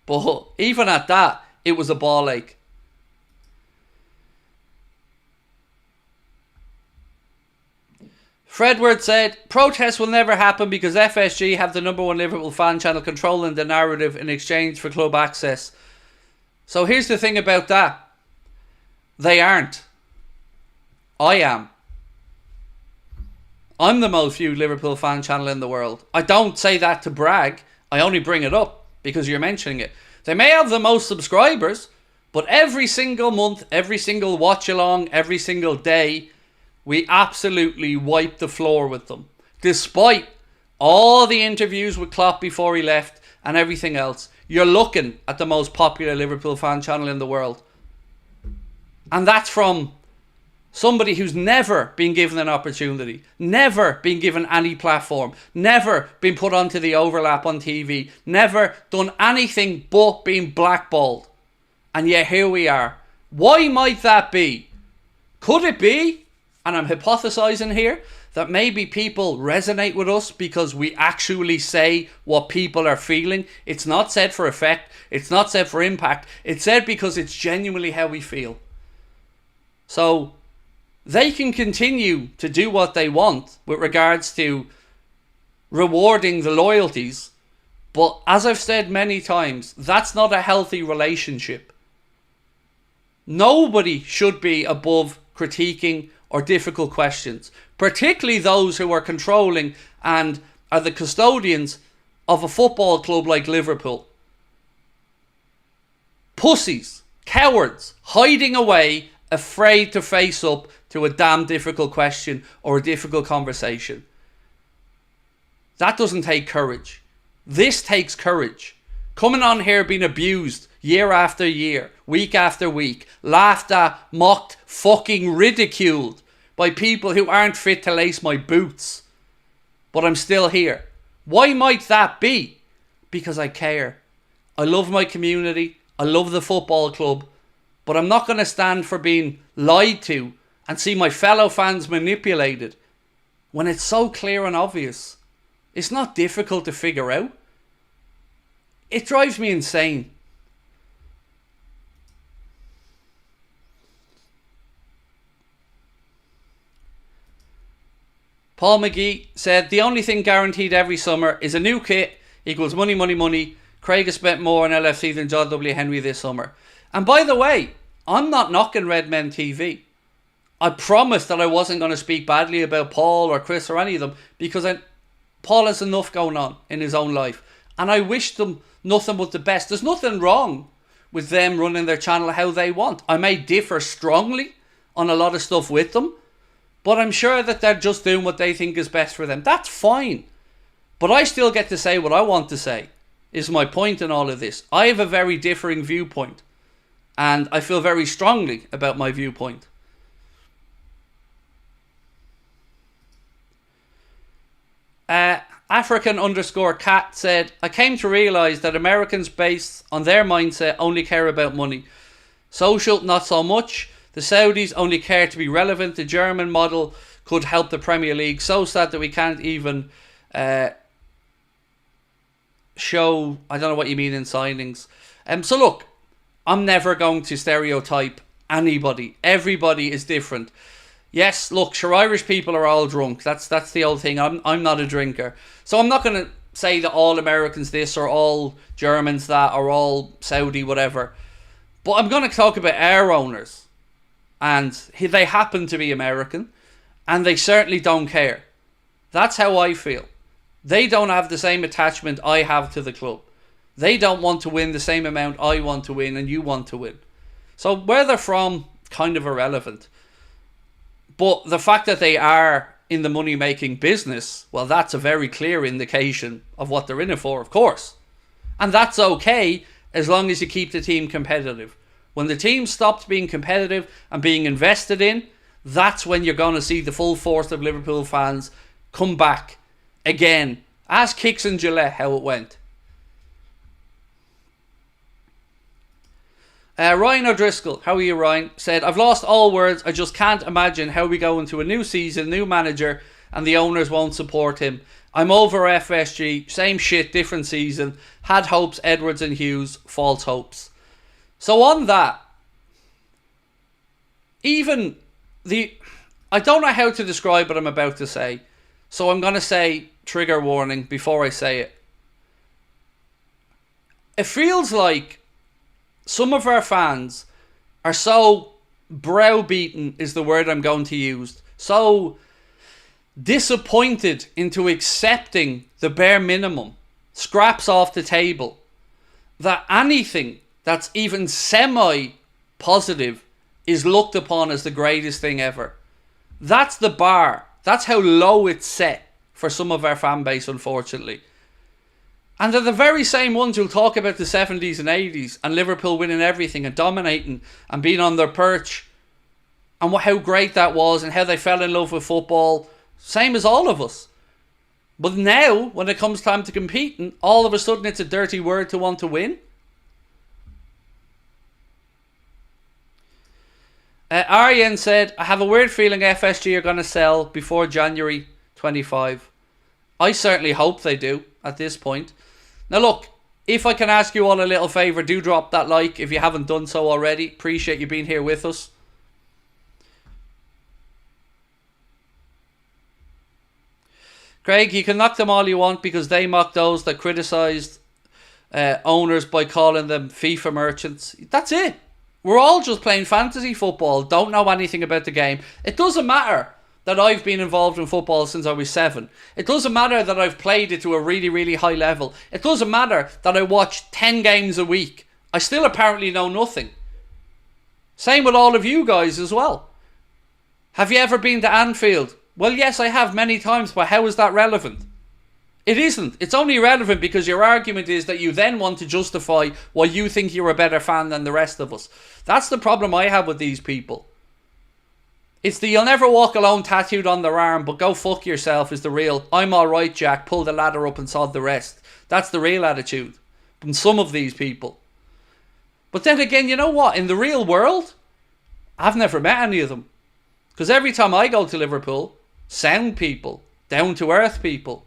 A: But even at that, it was a ball ache. Fredward said, protests will never happen because FSG have the #1 Liverpool fan channel controlling the narrative in exchange for club access. So here's the thing about that. They aren't. I am. I'm the most viewed Liverpool fan channel in the world. I don't say that to brag. I only bring it up because you're mentioning it. They may have the most subscribers, but every single month, every single watch along, every single day, we absolutely wipe the floor with them. Despite all the interviews with Klopp before he left and everything else, you're looking at the most popular Liverpool fan channel in the world. And that's from somebody who's never been given an opportunity, never been given any platform, never been put onto the overlap on TV, never done anything but being blackballed. And yet here we are. Why might that be? Could it be, and I'm hypothesizing here, that maybe people resonate with us because we actually say what people are feeling? It's not said for effect. It's not said for impact. It's said because it's genuinely how we feel. So they can continue to do what they want with regards to rewarding the loyalties. But as I've said many times, that's not a healthy relationship. Nobody should be above critiquing or difficult questions, particularly those who are controlling and are the custodians of a football club like Liverpool. Pussies, cowards, hiding away, afraid to face up to a damn difficult question or a difficult conversation. That doesn't take courage. This takes courage. Coming on here being abused year after year, week after week, laughed at, mocked, fucking ridiculed by people who aren't fit to lace my boots. But I'm still here. Why might that be? Because I care. I love my community. I love the football club. But I'm not going to stand for being lied to and see my fellow fans manipulated when it's so clear and obvious. It's not difficult to figure out. It drives me insane. Paul McGee said, the only thing guaranteed every summer is a new kit equals money, money, money. Craig has spent more on LFC than John W. Henry this summer. And by the way, I'm not knocking Red Men TV. I promised that I wasn't going to speak badly about Paul or Chris or any of them because Paul has enough going on in his own life. And I wish them nothing but the best. There's nothing wrong with them running their channel how they want. I may differ strongly on a lot of stuff with them, but I'm sure that they're just doing what they think is best for them. That's fine. But I still get to say what I want to say, is my point in all of this. I have a very differing viewpoint. And I feel very strongly about my viewpoint. African_cat said, I came to realise that Americans based on their mindset only care about money. Social, not so much. The Saudis only care to be relevant. The German model could help the Premier League. So sad that we can't even show, I don't know what you mean in signings. So look, I'm never going to stereotype anybody. Everybody is different. Yes, look, sure, Irish people are all drunk. That's the old thing. I'm not a drinker. So I'm not going to say that all Americans this or all Germans that or all Saudi whatever. But I'm going to talk about our owners. And they happen to be American. And they certainly don't care. That's how I feel. They don't have the same attachment I have to the club. They don't want to win the same amount I want to win and you want to win. So where they're from, kind of irrelevant. But the fact that they are in the money-making business, well, that's a very clear indication of what they're in it for, of course. And that's okay as long as you keep the team competitive. When the team stops being competitive and being invested in, that's when you're going to see the full force of Liverpool fans come back again. Ask Kicks and Gillette how it went. Ryan O'Driscoll, how are you, Ryan? Said, I've lost all words. I just can't imagine how we go into a new season, new manager, and the owners won't support him. I'm over FSG. Same shit, different season. Had hopes, Edwards and Hughes. False hopes. So on that, even I don't know how to describe what I'm about to say. So I'm going to say trigger warning before I say it. It feels like some of our fans are so browbeaten, is the word I'm going to use, so disappointed into accepting the bare minimum, scraps off the table, that anything that's even semi-positive is looked upon as the greatest thing ever. That's the bar. That's how low it's set for some of our fan base, unfortunately. And they're the very same ones who'll talk about the 70s and 80s and Liverpool winning everything and dominating and being on their perch and how great that was and how they fell in love with football. Same as all of us. But now, when it comes time to competing, all of a sudden it's a dirty word to want to win. Arjen said, I have a weird feeling FSG are going to sell before January 25. I certainly hope they do at this point. Now look, if I can ask you all a little favour, do drop that like if you haven't done so already. Appreciate you being here with us. Craig, you can knock them all you want because they mock those that criticised owners by calling them FIFA merchants. That's it. We're all just playing fantasy football, don't know anything about the game. It doesn't matter that I've been involved in football since I was 7. It doesn't matter that I've played it to a really, really high level. It doesn't matter that I watch 10 games a week. I still apparently know nothing. Same with all of you guys as well. Have you ever been to Anfield? Well, yes, I have many times, but how is that relevant? It isn't. It's only relevant because your argument is that you then want to justify why you think you're a better fan than the rest of us. That's the problem I have with these people. It's the you'll never walk alone tattooed on their arm, but go fuck yourself is the real, I'm alright Jack, pull the ladder up and sod the rest. That's the real attitude from some of these people. But then again, you know what? In the real world, I've never met any of them. Because every time I go to Liverpool, sound people, down to earth people,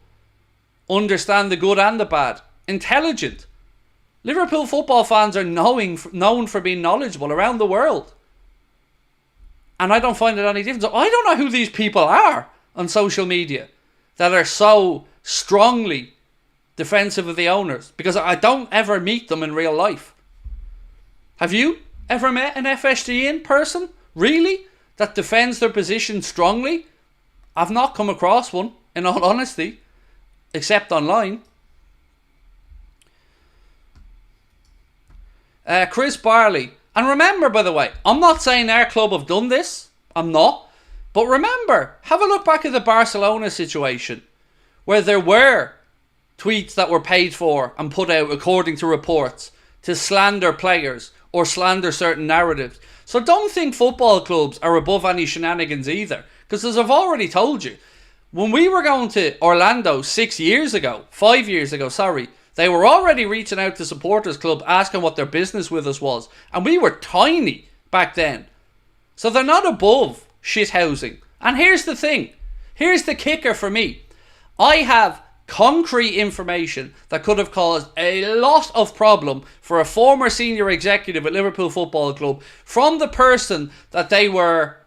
A: understand the good and the bad, intelligent. Liverpool football fans are known for being knowledgeable around the world. And I don't find it any different. So I don't know who these people are on social media that are so strongly defensive of the owners. Because I don't ever meet them in real life. Have you ever met an FSG in person? Really? That defends their position strongly? I've not come across one, in all honesty. Except online. Chris Barley. And remember, by the way, I'm not saying our club have done this. I'm not. But remember, have a look back at the Barcelona situation, where there were tweets that were paid for and put out according to reports to slander players or slander certain narratives. So don't think football clubs are above any shenanigans either. Because as I've already told you, when we were going to Orlando 5 years ago, they were already reaching out to supporters club asking what their business with us was. And we were tiny back then. So they're not above shithousing. And here's the thing. Here's the kicker for me. I have concrete information that could have caused a lot of problem for a former senior executive at Liverpool Football Club from the person that they were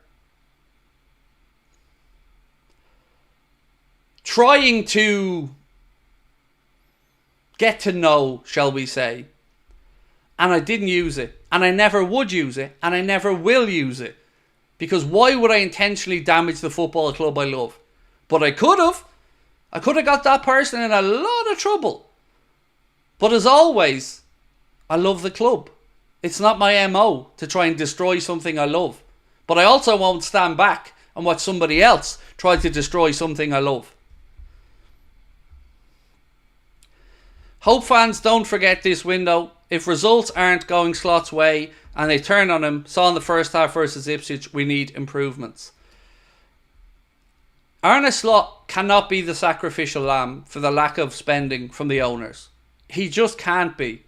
A: trying to get to know, shall we say. And I didn't use it. And I never would use it. And I never will use it. Because why would I intentionally damage the football club I love? But I could have. I could have got that person in a lot of trouble. But as always, I love the club. It's not my MO to try and destroy something I love. But I also won't stand back and watch somebody else try to destroy something I love. Hope fans don't forget this window. If results aren't going Slott's way and they turn on him, saw in the first half versus Ipswich, we need improvements. Arne Slot cannot be the sacrificial lamb for the lack of spending from the owners. He just can't be.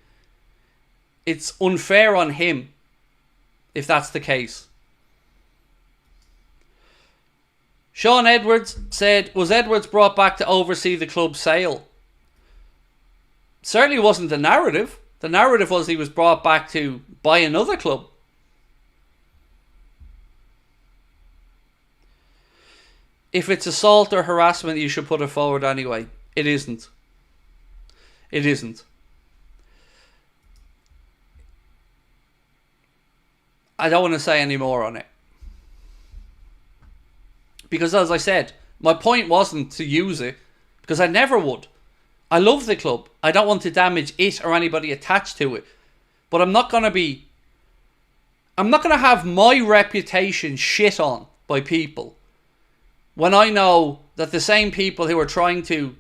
A: It's unfair on him if that's the case. Sean Edwards said, was Edwards brought back to oversee the club's sale? Certainly wasn't the narrative. The narrative was he was brought back to buy another club. If it's assault or harassment, you should put it forward anyway. It isn't. It isn't. I don't want to say any more on it. Because as I said, my point wasn't to use it, because I never would. I love the club. I don't want to damage it or anybody attached to it. But I'm not going to have my reputation shit on by people when I know that the same people who are trying to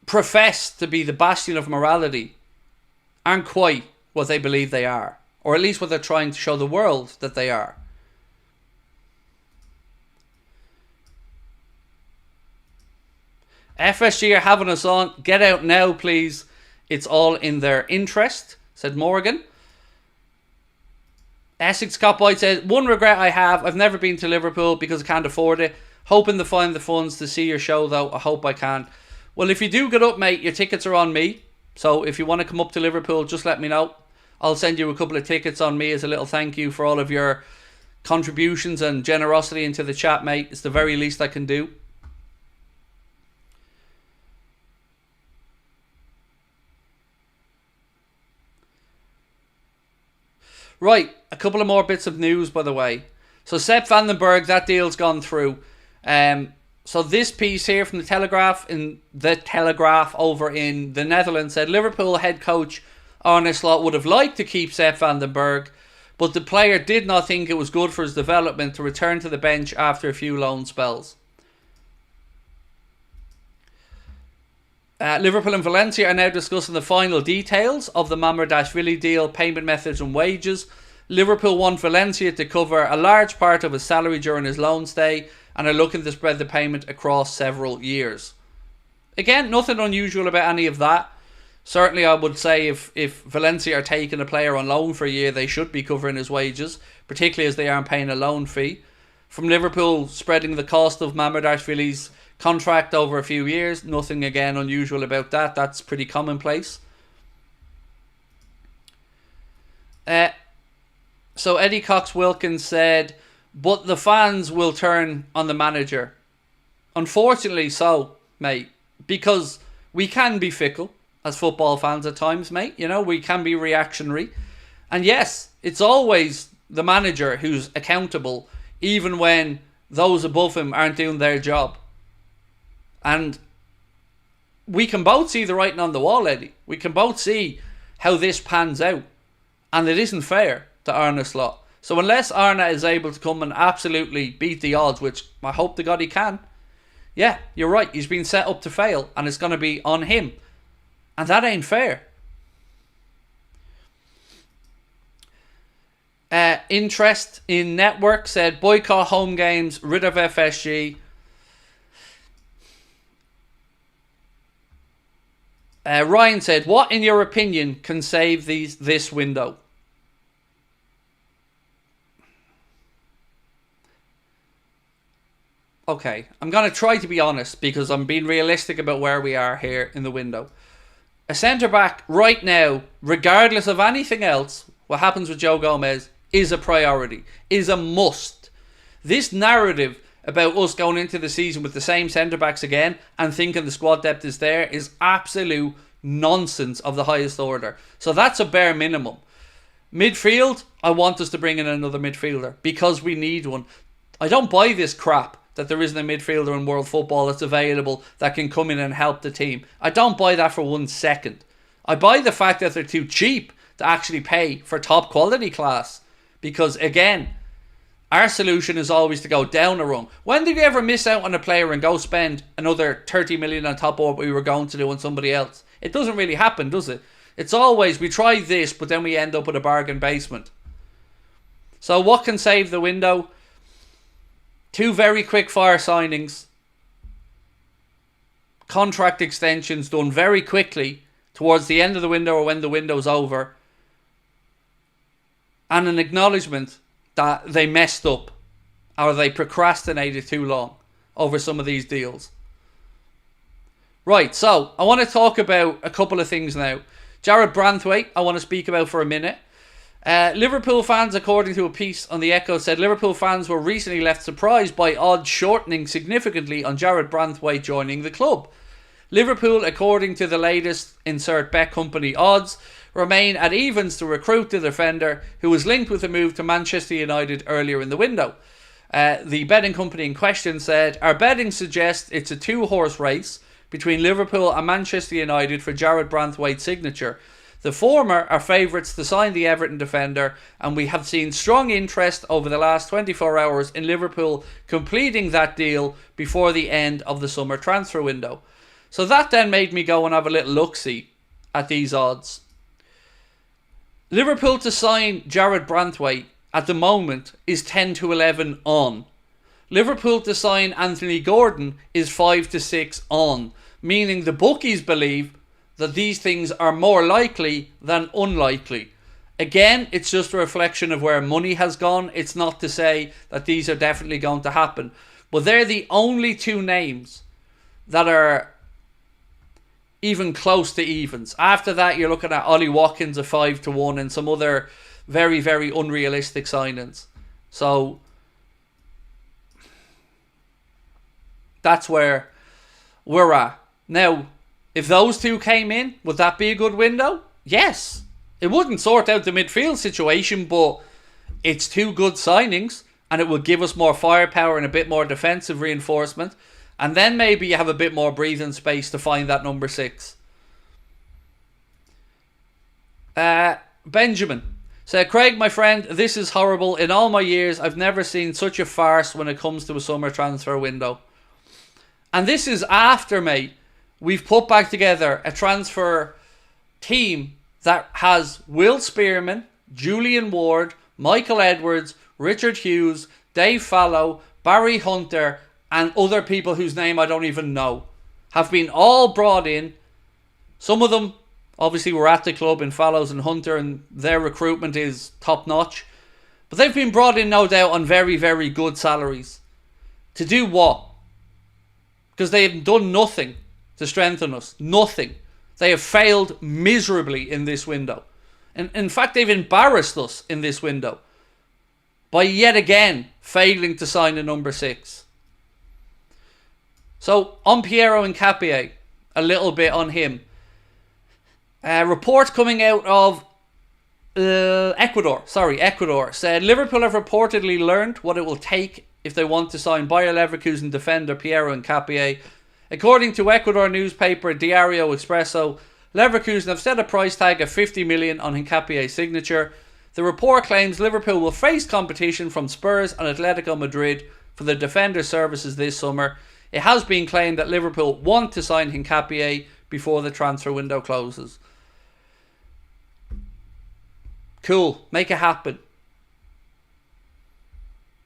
A: profess to be the bastion of morality aren't quite what they believe they are. Or at least what they're trying to show the world that they are. FSG are having us on. Get out now, please. It's all in their interest, said Morgan. Essex Cop White says, one regret I have, I've never been to Liverpool because I can't afford it. Hoping to find the funds to see your show though. I hope I can. Well, if you do get up, mate, your tickets are on me. So if you want to come up to Liverpool, just let me know. I'll send you a couple of tickets on me as a little thank you for all of your contributions and generosity into the chat, mate. It's the very least I can do. Right, a couple of more bits of news, by the way. So Sepp van den Berg, that deal's gone through. So this piece here from the Telegraph over in the Netherlands said Liverpool head coach Arne Slot would have liked to keep Sepp van den Berg, but the player did not think it was good for his development to return to the bench after a few loan spells. Liverpool and Valencia are now discussing the final details of the Mamardashvili deal, payment methods and wages. Liverpool want Valencia to cover a large part of his salary during his loan stay and are looking to spread the payment across several years. Again, nothing unusual about any of that. Certainly I would say if Valencia are taking a player on loan for a year, they should be covering his wages, particularly as they aren't paying a loan fee. From Liverpool spreading the cost of Mamardashvili's contract over a few years, nothing again unusual about that. That's pretty commonplace. So Eddie Cox-Wilkins said, but the fans will turn on the manager. Unfortunately so, mate, because we can be fickle as football fans at times, mate. You know, we can be reactionary. And yes, it's always the manager who's accountable, even when those above him aren't doing their job. And we can both see the writing on the wall, Eddie. We can both see how this pans out. And it isn't fair to Arne Slot. So unless Arne is able to come and absolutely beat the odds, which I hope to God he can, yeah, you're right. He's been set up to fail and it's going to be on him. And that ain't fair. Interest in Network said boycott home games, rid of FSG. Ryan said, what in your opinion can save this window? Okay, I'm going to try to be honest because I'm being realistic about where we are here in the window. A centre-back right now, regardless of anything else, what happens with Joe Gomez is a priority, is a must. This narrative about us going into the season with the same centre-backs again and thinking the squad depth is there is absolute nonsense of the highest order. So that's a bare minimum. Midfield, I want us to bring in another midfielder because we need one. I don't buy this crap that there isn't a midfielder in world football that's available that can come in and help the team. I don't buy that for 1 second. I buy the fact that they're too cheap to actually pay for top quality class. Because again, our solution is always to go down a rung. When did you ever miss out on a player and go spend another 30 million on top of what we were going to do on somebody else? It doesn't really happen, does it? It's always, we try this, but then we end up with a bargain basement. So what can save the window? 2 very quick fire signings. Contract extensions done very quickly towards the end of the window or when the window's over. And an acknowledgement that they messed up or they procrastinated too long over some of these deals. Right, so I want to talk about a couple of things now. Jared Branthwaite, I want to speak about for a minute. Liverpool fans, according to a piece on the Echo, said Liverpool fans were recently left surprised by odds shortening significantly on Jared Branthwaite joining the club. Liverpool, according to the latest insert bet company odds, remain at evens to recruit the defender who was linked with a move to Manchester United earlier in the window. The betting company in question said, our betting suggests it's a 2-horse race between Liverpool and Manchester United for Jared Branthwaite's signature. The former are favourites to sign the Everton defender, and we have seen strong interest over the last 24 hours in Liverpool completing that deal before the end of the summer transfer window. So that then made me go and have a little look-see at these odds. Liverpool to sign Jared Branthwaite at the moment is 10 to 11 on. Liverpool to sign Anthony Gordon is 5 to 6 on, meaning the bookies believe that these things are more likely than unlikely. Again, it's just a reflection of where money has gone. It's not to say that these are definitely going to happen. But they're the only 2 names that are even close to evens. After that, you're looking at Ollie Watkins at 5 to 1 and some other very, very unrealistic signings. So that's where we're at. Now, if those 2 came in, would that be a good window? Yes. It wouldn't sort out the midfield situation, but it's 2 good signings and it will give us more firepower and a bit more defensive reinforcement. And then maybe you have a bit more breathing space to find that number 6. Benjamin said, Craig, my friend, this is horrible. In all my years, I've never seen such a farce when it comes to a summer transfer window. And this is after, mate, we've put back together a transfer team that has Will Spearman, Julian Ward, Michael Edwards, Richard Hughes, Dave Fallow, Barry Hunter, and other people whose name I don't even know, have been all brought in. Some of them obviously were at the club in Fallows and Hunter, and their recruitment is top notch. But they've been brought in, no doubt, on very, very good salaries. To do what? Because they have done nothing to strengthen us. Nothing. They have failed miserably in this window. And in fact, they've embarrassed us in this window by yet again failing to sign a number 6. So, on Piero Hincapié, a little bit on him. A report coming out of Ecuador said Liverpool have reportedly learned what it will take if they want to sign Bayer Leverkusen defender Piero Hincapié. According to Ecuador newspaper Diario Expreso, Leverkusen have set a price tag of 50 million on Hincapié's signature. The report claims Liverpool will face competition from Spurs and Atletico Madrid for the defender's services this summer. It has been claimed that Liverpool want to sign Hincapié before the transfer window closes. Cool, make it happen.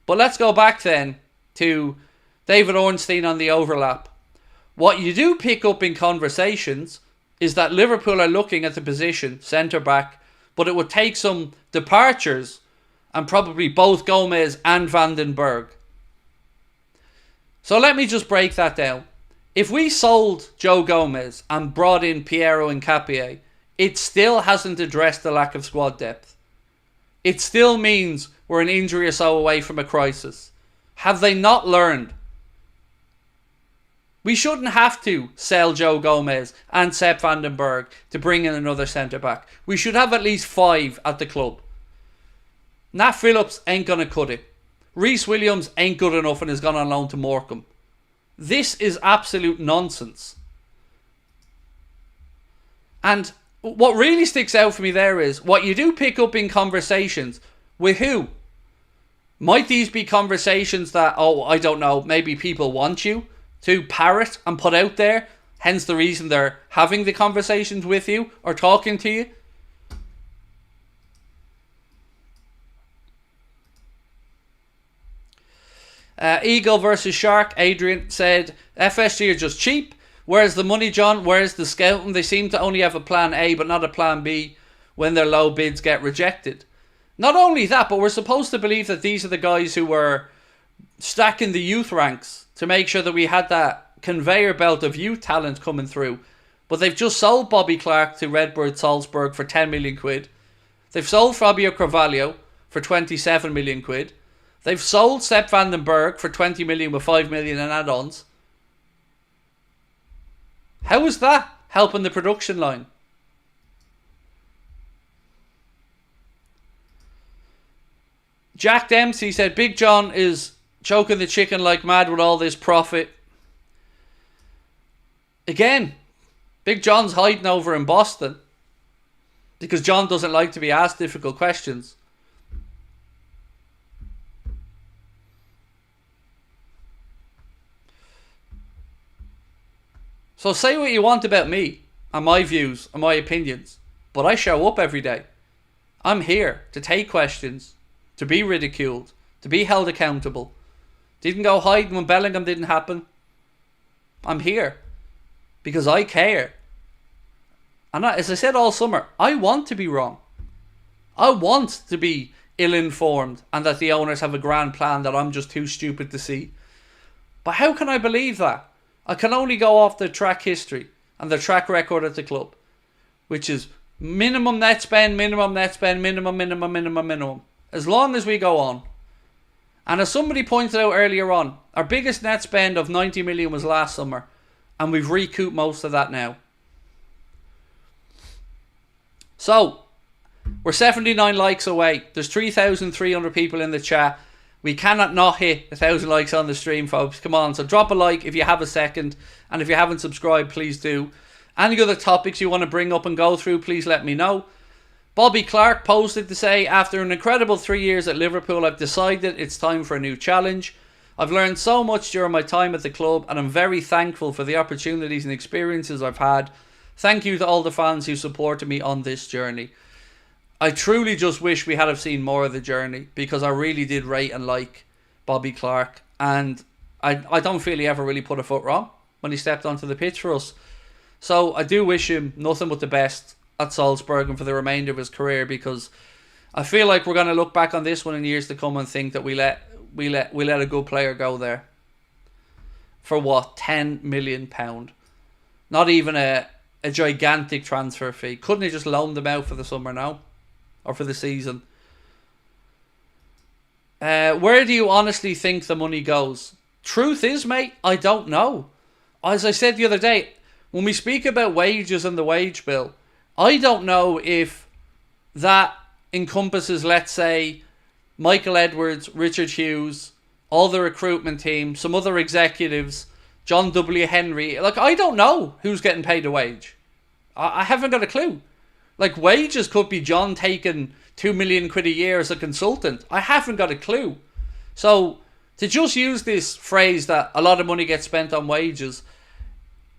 A: But let's go back then to David Ornstein on the overlap. What you do pick up in conversations is that Liverpool are looking at the position, centre-back, but it would take some departures and probably both Gomez and Van den Berg. So let me just break that down. If we sold Joe Gomez and brought in Piero Hincapié, it still hasn't addressed the lack of squad depth. It still means we're an injury or so away from a crisis. Have they not learned? We shouldn't have to sell Joe Gomez and Sepp van den Berg to bring in another centre-back. We should have at least 5 at the club. Nat Phillips ain't going to cut it. Reece Williams ain't good enough and has gone on loan to Morecambe. This is absolute nonsense. And what really sticks out for me there is what you do pick up in conversations with who? Might these be conversations that, I don't know, maybe people want you to parrot and put out there, hence the reason they're having the conversations with you or talking to you? Eagle versus Shark, Adrian said, FSG are just cheap. Where's the money, John? Where's the scouting? They seem to only have a plan A but not a plan B when their low bids get rejected. Not only that, but we're supposed to believe that these are the guys who were stacking the youth ranks to make sure that we had that conveyor belt of youth talent coming through. But they've just sold Bobby Clark to Redbird Salzburg for 10 million quid. They've sold Fabio Carvalho for 27 million quid. They've sold Sepp van den Berg for 20 million with 5 million in add-ons. How is that helping the production line? Jack Dempsey said, Big John is choking the chicken like mad with all this profit. Again, Big John's hiding over in Boston because John doesn't like to be asked difficult questions. So say what you want about me and my views and my opinions, but I show up every day. I'm here to take questions, to be ridiculed, to be held accountable. Didn't go hiding when Bellingham didn't happen. I'm here because I care. And as I said all summer, I want to be wrong. I want to be ill-informed and that the owners have a grand plan that I'm just too stupid to see. But how can I believe that? I can only go off the track history and the track record at the club, which is minimum net spend, minimum net spend, minimum. As long as we go on. And as somebody pointed out earlier on, our biggest net spend of 90 million was last summer, and we've recouped most of that now. So, we're 79 likes away. There's 3,300 people in the chat. We cannot not hit 1,000 likes on the stream, folks. Come on, so drop a like if you have a second. And if you haven't subscribed, please do. Any other topics you want to bring up and go through, please let me know. Bobby Clark posted to say, after an incredible 3 years at Liverpool, I've decided it's time for a new challenge. I've learned so much during my time at the club, and I'm very thankful for the opportunities and experiences I've had. Thank you to all the fans who supported me on this journey. I truly just wish we had have seen more of the journey, because I really did rate and like Bobby Clark, and I don't feel he ever really put a foot wrong when he stepped onto the pitch for us. So I do wish him nothing but the best at Salzburg and for the remainder of his career, because I feel like we're going to look back on this one in years to come and think that we let a good player go there for what, £10 million? Not even a gigantic transfer fee. Couldn't he just loan them out for the summer now? Or for the season? Where do you honestly think the money goes? Truth is, mate, I don't know. As I said the other day, when we speak about wages and the wage bill, I don't know if that encompasses, let's say, Michael Edwards, Richard Hughes, all the recruitment team, some other executives, John W. Henry. Like, I don't know who's getting paid a wage. I haven't got a clue. Like, wages could be John taking 2 million quid a year as a consultant. I haven't got a clue. So, to just use this phrase that a lot of money gets spent on wages,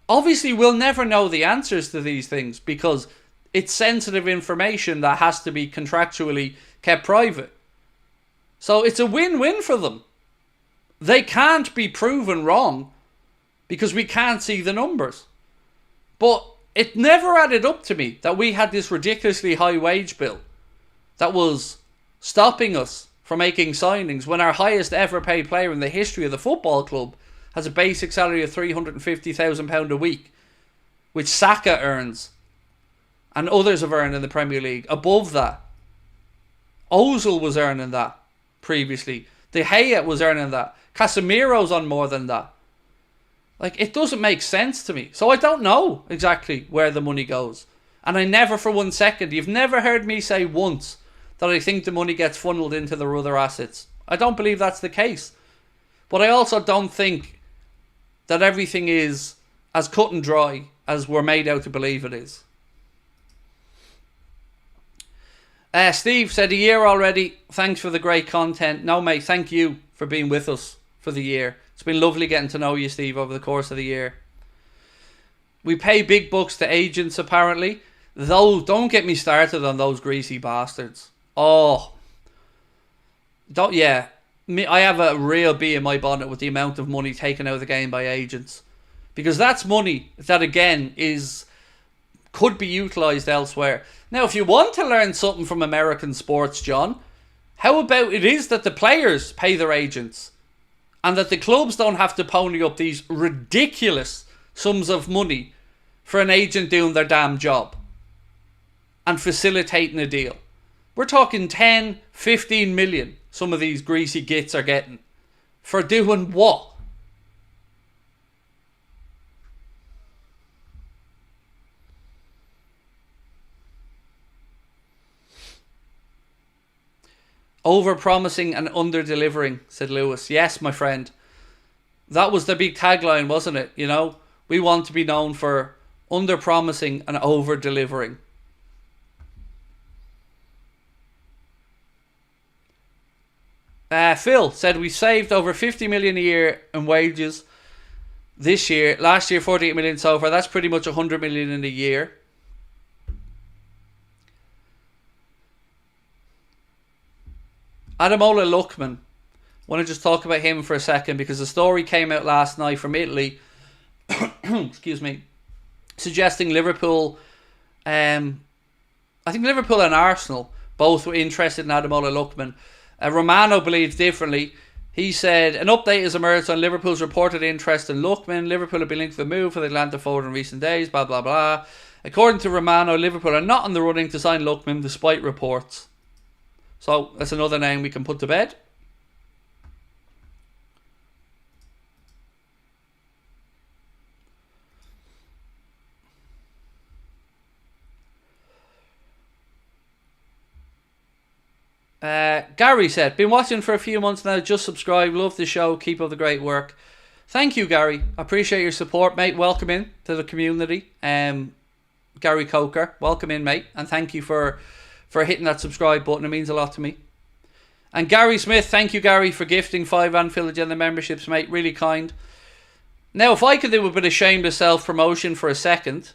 A: obviously we'll never know the answers to these things because it's sensitive information that has to be contractually kept private. So, it's a win-win for them. They can't be proven wrong because we can't see the numbers. But it never added up to me that we had this ridiculously high wage bill that was stopping us from making signings when our highest ever paid player in the history of the football club has a basic salary of £350,000 a week, which Saka earns, and others have earned in the Premier League. Above that, Ozil was earning that previously. De Gea was earning that. Casemiro's on more than that. Like, it doesn't make sense to me. So I don't know exactly where the money goes. And I never for 1 second, you've never heard me say once that I think the money gets funneled into their other assets. I don't believe that's the case. But I also don't think that everything is as cut and dry as we're made out to believe it is. Steve said, a year already. Thanks for the great content. No, mate, thank you for being with us for the year. It's been lovely getting to know you, Steve, over the course of the year. We pay big bucks to agents, apparently. Though, don't get me started on those greasy bastards. Oh. I have a real bee in my bonnet with the amount of money taken out of the game by agents. Because that's money that, again, could be utilised elsewhere. Now, if you want to learn something from American sports, John, how about it is that the players pay their agents and that the clubs don't have to pony up these ridiculous sums of money for an agent doing their damn job and facilitating a deal? We're talking 10, 15 million some of these greasy gits are getting. For doing what? Over-promising and under-delivering, said Lewis. Yes, my friend. That was the big tagline, wasn't it? You know, we want to be known for under-promising and over-delivering. Phil said we saved over 50 million a year in wages this year. Last year, 48 million so far. That's pretty much 100 million in a year. Ademola Lookman. Want to just talk about him for a second because the story came out last night from Italy. Excuse me. Suggesting Liverpool, I think Liverpool and Arsenal both were interested in Ademola Lookman. Romano believes differently. He said, an update has emerged on Liverpool's reported interest in Lookman. Liverpool have been linked to the move for the Atlanta forward in recent days, blah, blah, blah. According to Romano, Liverpool are not in the running to sign Lookman despite reports. So, that's another name we can put to bed. Gary said, been watching for a few months now, just subscribe, love the show, keep up the great work. Thank you, Gary. I appreciate your support, mate. Welcome in to the community. Gary Coker, welcome in, mate. And thank you for hitting that subscribe button. It means a lot to me. And Gary Smith, thank you, Gary, for gifting 5 Anfield Agenda memberships, mate. Really kind. Now, if I could do a bit of shameless self-promotion for a second,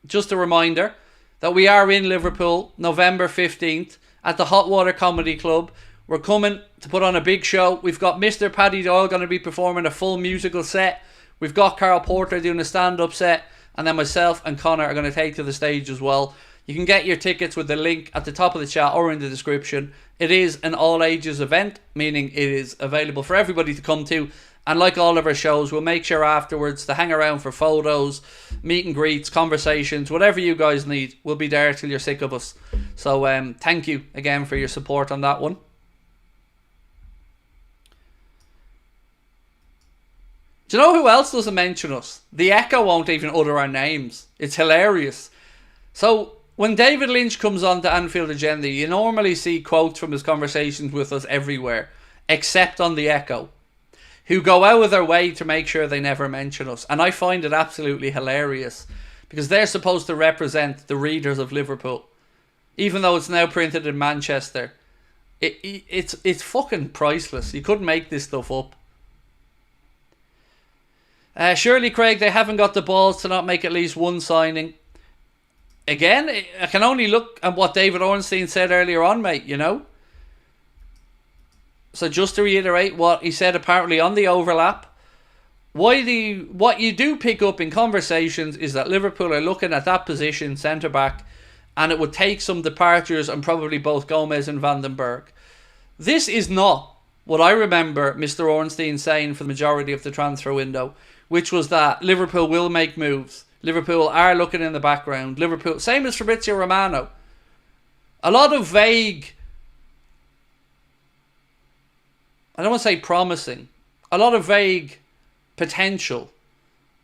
A: just a reminder that we are in Liverpool, November 15th, at the Hot Water Comedy Club. We're coming to put on a big show. We've got Mr. Paddy Doyle going to be performing a full musical set. We've got Carl Porter doing a stand-up set. And then myself and Connor are going to take to the stage as well. You can get your tickets with the link at the top of the chat or in the description. It is an all-ages event, meaning it is available for everybody to come to. And like all of our shows, we'll make sure afterwards to hang around for photos, meet and greets, conversations, whatever you guys need. We'll be there till you're sick of us. So thank you again for your support on that one. Do you know who else doesn't mention us? The Echo won't even utter our names. It's hilarious. So when David Lynch comes on to Anfield Agenda, you normally see quotes from his conversations with us everywhere, except on the Echo, who go out of their way to make sure they never mention us. And I find it absolutely hilarious because they're supposed to represent the readers of Liverpool. Even though it's now printed in Manchester. It's fucking priceless. You couldn't make this stuff up. Surely, Craig, they haven't got the balls to not make at least one signing. Again, I can only look at what David Ornstein said earlier on, mate, you know. So just to reiterate what he said apparently on the overlap, what you do pick up in conversations is that Liverpool are looking at that position, centre-back, and it would take some departures on probably both Gomez and Van den Berg. This is not what I remember Mr. Ornstein saying for the majority of the transfer window, which was that Liverpool will make moves. Liverpool are looking in the background. Liverpool, same as Fabrizio Romano. A lot of vague, I don't want to say promising, a lot of vague potential.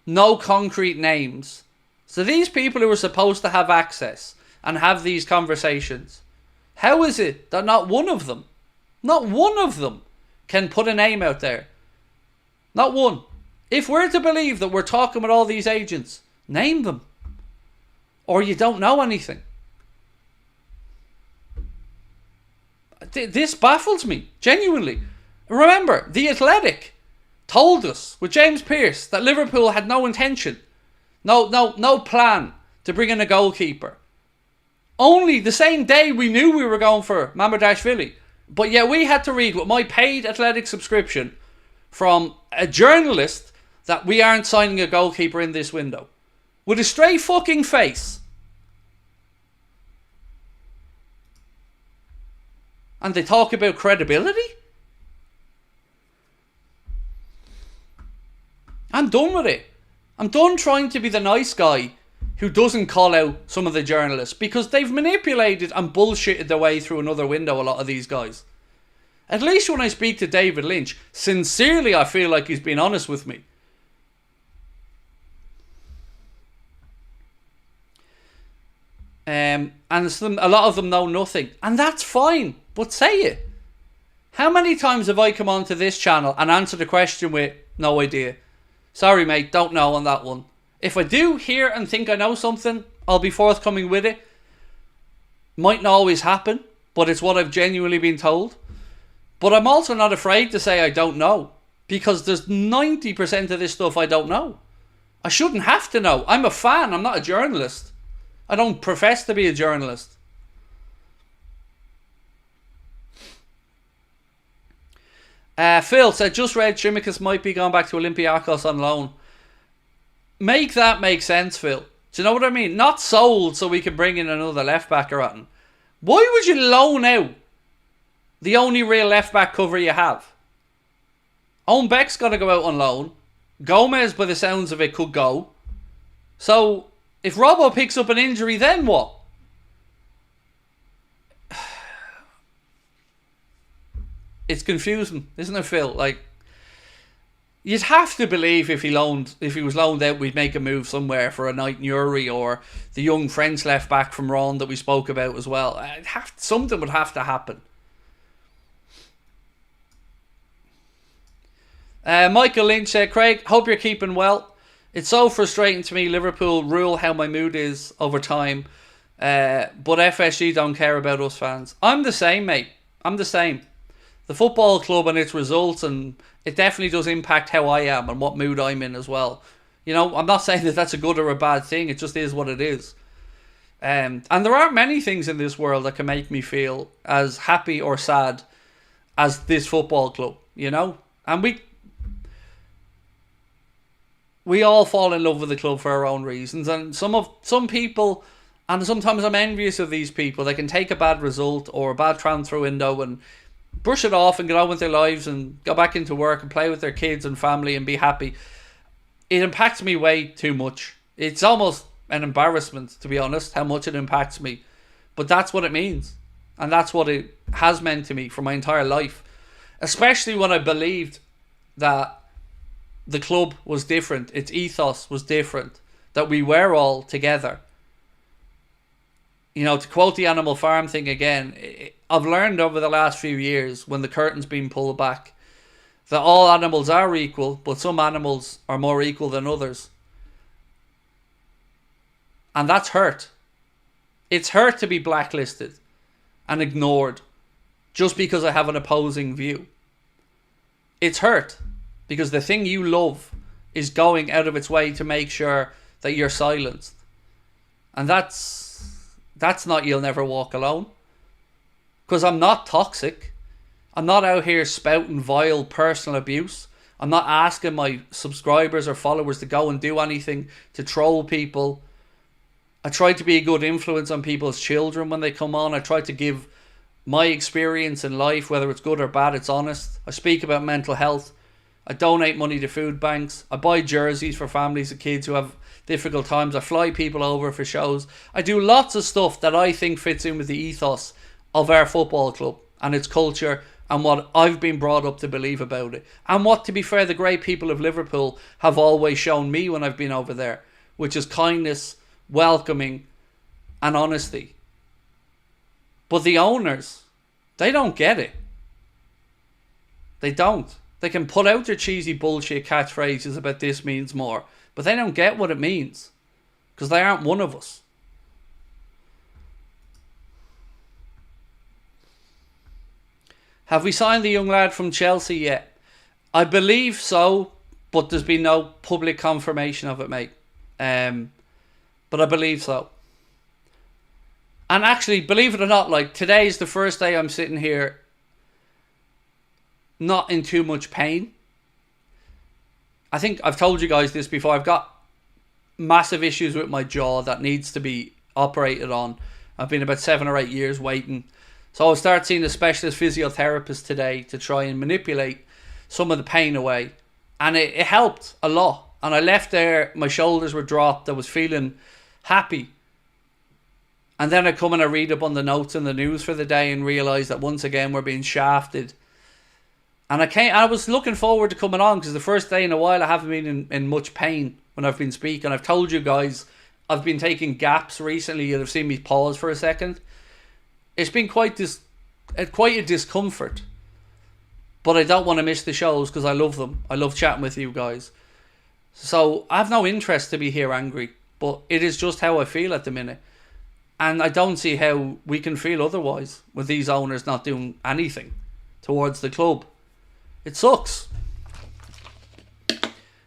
A: No concrete names. So these people who are supposed to have access and have these conversations, how is it that not one of them can put a name out there? Not one. If we're to believe that we're talking with all these agents, name them. Or you don't know anything. This baffles me, genuinely. Remember, The Athletic told us with James Pearce that Liverpool had no intention, no plan to bring in a goalkeeper. Only the same day we knew we were going for Mamardashvili. But yet we had to read with my paid Athletic subscription from a journalist that we aren't signing a goalkeeper in this window. With a straight fucking face. And they talk about credibility? I'm done with it. I'm done trying to be the nice guy who doesn't call out some of the journalists, because they've manipulated and bullshitted their way through another window, a lot of these guys. At least when I speak to David Lynch, sincerely I feel like he's been honest with me. And a lot of them know nothing. And that's fine, but say it. How many times have I come onto this channel and answered a question with no idea? Sorry mate, don't know on that one. If I do hear and think I know something, I'll be forthcoming with it. Might not always happen, but it's what I've genuinely been told. But I'm also not afraid to say I don't know, because there's 90% of this stuff I don't know. I shouldn't have to know. I'm a fan, I'm not a journalist. I don't profess to be a journalist. Phil said, just read Tsimikas might be going back to Olympiacos on loan. Make that make sense, Phil. Do you know what I mean? Not sold so we can bring in another left back or anything. Why would you loan out the only real left back cover you have? Owen Beck's got to go out on loan. Gomez, by the sounds of it, could go. So if Robbo picks up an injury, then what? It's confusing, isn't it, Phil? Like, you'd have to believe if he was loaned out, we'd make a move somewhere for a Knight Nuri or the young French left back from Rouen that we spoke about as well. Something would have to happen. Michael Lynch said, Craig, hope you're keeping well. It's so frustrating to me Liverpool rule how my mood is over time, but FSG don't care about us fans. I'm the same, mate. I'm the same. The football club and its results, and it definitely does impact how I am and what mood I'm in as well. You know, I'm not saying that that's a good or a bad thing. It just is what it is. And there aren't many things in this world that can make me feel as happy or sad as this football club, you know? And we all fall in love with the club for our own reasons. And some people, and sometimes I'm envious of these people, they can take a bad result or a bad transfer window and brush it off and get on with their lives and go back into work and play with their kids and family and be happy. It impacts me way too much. It's almost an embarrassment, to be honest, how much it impacts me. But that's what it means. And that's what it has meant to me for my entire life. Especially when I believed that the club was different, its ethos was different, that we were all together. You know, to quote the Animal Farm thing again, I've learned over the last few years, when the curtain's been pulled back, that all animals are equal, but some animals are more equal than others. And that's hurt. It's hurt to be blacklisted and ignored just because I have an opposing view. It's hurt because the thing you love is going out of its way to make sure that you're silenced. And that's not You'll Never Walk Alone. Because I'm not toxic. I'm not out here spouting vile personal abuse. I'm not asking my subscribers or followers to go and do anything to troll people. I try to be a good influence on people's children when they come on. I try to give my experience in life, whether it's good or bad, it's honest. I speak about mental health. I donate money to food banks. I buy jerseys for families of kids who have difficult times. I fly people over for shows. I do lots of stuff that I think fits in with the ethos of our football club and its culture and what I've been brought up to believe about it. And what, to be fair, the great people of Liverpool have always shown me when I've been over there, which is kindness, welcoming and honesty. But the owners, they don't get it. They don't. They can put out their cheesy bullshit catchphrases about this means more, but they don't get what it means because they aren't one of us. Have we signed the young lad from Chelsea yet? I believe so, but there's been no public confirmation of it, mate. But I believe so. And actually, believe it or not, like, today's the first day I'm sitting here not in too much pain. I think I've told you guys this before. I've got massive issues with my jaw that needs to be operated on. I've been about 7 or 8 years waiting. So I'll start seeing a specialist physiotherapist today to try and manipulate some of the pain away. And it helped a lot. And I left there, my shoulders were dropped. I was feeling happy. And then I come and I read up on the notes in the news for the day and realise that once again we're being shafted. And I was looking forward to coming on because the first day in a while I haven't been in much pain when I've been speaking. I've told you guys I've been taking gaps recently. You'll have seen me pause for a second. It's been quite a discomfort. But I don't want to miss the shows because I love them. I love chatting with you guys. So I have no interest to be here angry. But it is just how I feel at the minute. And I don't see how we can feel otherwise with these owners not doing anything towards the club. It sucks.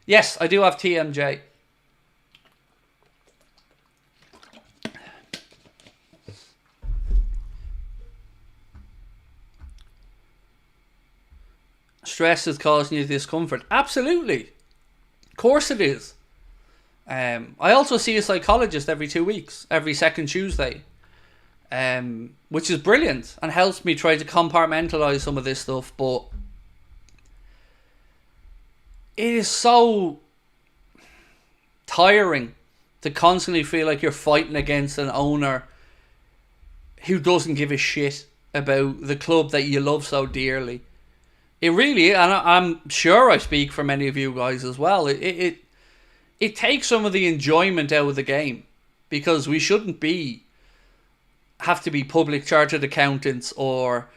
A: Yes, I do have TMJ. Stress is causing you discomfort. Absolutely. Of course it is. I also see a psychologist every 2 weeks, every second Tuesday, which is brilliant and helps me try to compartmentalise some of this stuff, but it is so tiring to constantly feel like you're fighting against an owner who doesn't give a shit about the club that you love so dearly. It really, and I'm sure I speak for many of you guys as well, it takes some of the enjoyment out of the game because we shouldn't have to be public chartered accountants or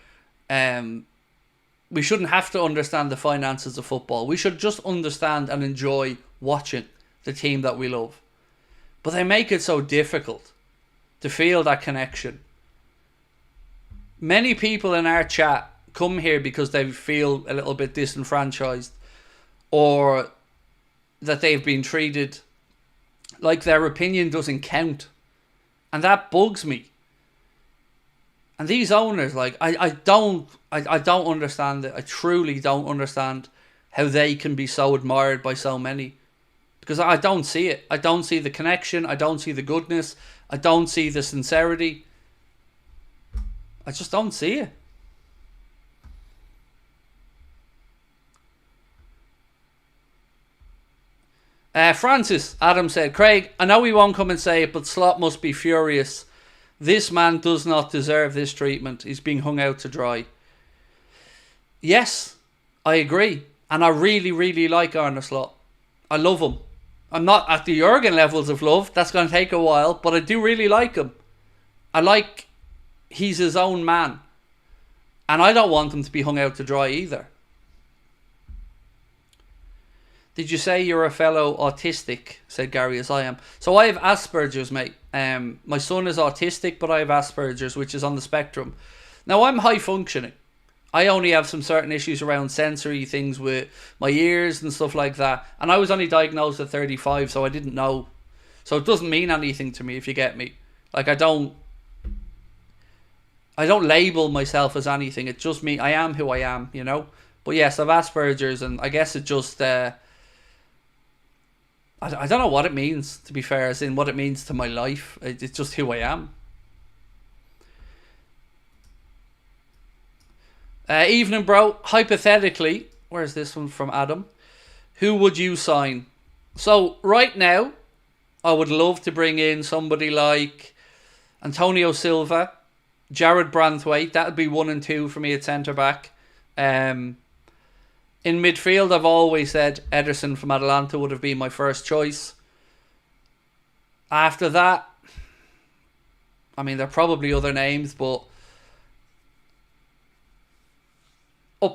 A: we shouldn't have to understand the finances of football. We should just understand and enjoy watching the team that we love. But they make it so difficult to feel that connection. Many people in our chat come here because they feel a little bit disenfranchised or that they've been treated like their opinion doesn't count. And that bugs me. And these owners, like, I don't understand it. I truly don't understand how they can be so admired by so many. Because I don't see it. I don't see the connection. I don't see the goodness. I don't see the sincerity. I just don't see it. Francis, Adam said, Craig, I know he won't come and say it, but Slot must be furious. This man does not deserve this treatment. He's being hung out to dry. Yes, I agree. And I really, really like Arne Slot. I love him. I'm not at the Jurgen levels of love. That's going to take a while. But I do really like him. I like he's his own man. And I don't want him to be hung out to dry either. Did you say you're a fellow autistic? Said Gary, as I am. So I have Asperger's, mate. My son is autistic, but I have Asperger's, which is on the spectrum. Now, I'm high functioning. I only have some certain issues around sensory things with my ears and stuff like that. And I was only diagnosed at 35, so I didn't know. So it doesn't mean anything to me, if you get me. Like, I don't label myself as anything. It's just me. I am who I am, you know. But yes, I've Asperger's, and I guess it just... I don't know what it means, to be fair, as in what it means to my life. It's just who I am. Evening, bro. Hypothetically, where's this one from Adam? Who would you sign? So, right now, I would love to bring in somebody like Antonio Silva, Jared Branthwaite. That would be 1 and 2 for me at centre-back. In midfield, I've always said Ederson from Atalanta would have been my first choice. After that, I mean, there are probably other names, but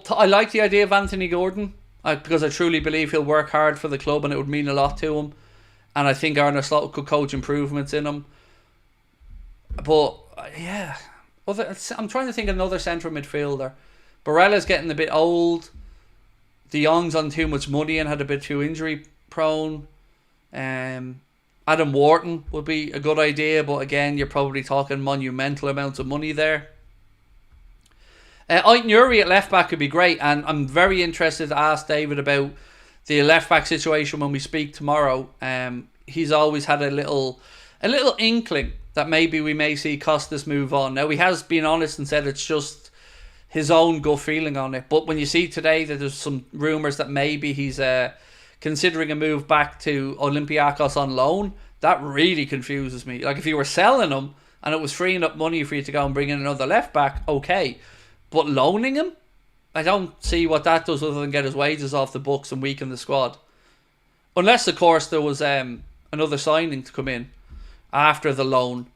A: I like the idea of Anthony Gordon because I truly believe he'll work hard for the club and it would mean a lot to him. And I think Arne Slot could coach improvements in him. But, yeah. I'm trying to think of another central midfielder. Barella's getting a bit old. De Jong's on too much money and had a bit too injury prone. Adam Wharton would be a good idea, but again, you're probably talking monumental amounts of money there. ENQUIRIES at left back would be great, and I'm very interested to ask David about the left back situation when we speak tomorrow. He's always had a little inkling that maybe we may see Costas move on. Now, he has been honest and said it's just his own gut feeling on it. But when you see today that there's some rumours that maybe he's considering a move back to Olympiacos on loan, that really confuses me. Like, if you were selling him and it was freeing up money for you to go and bring in another left back, okay. But loaning him? I don't see what that does other than get his wages off the books and weaken the squad. Unless, of course, there was another signing to come in after the loan.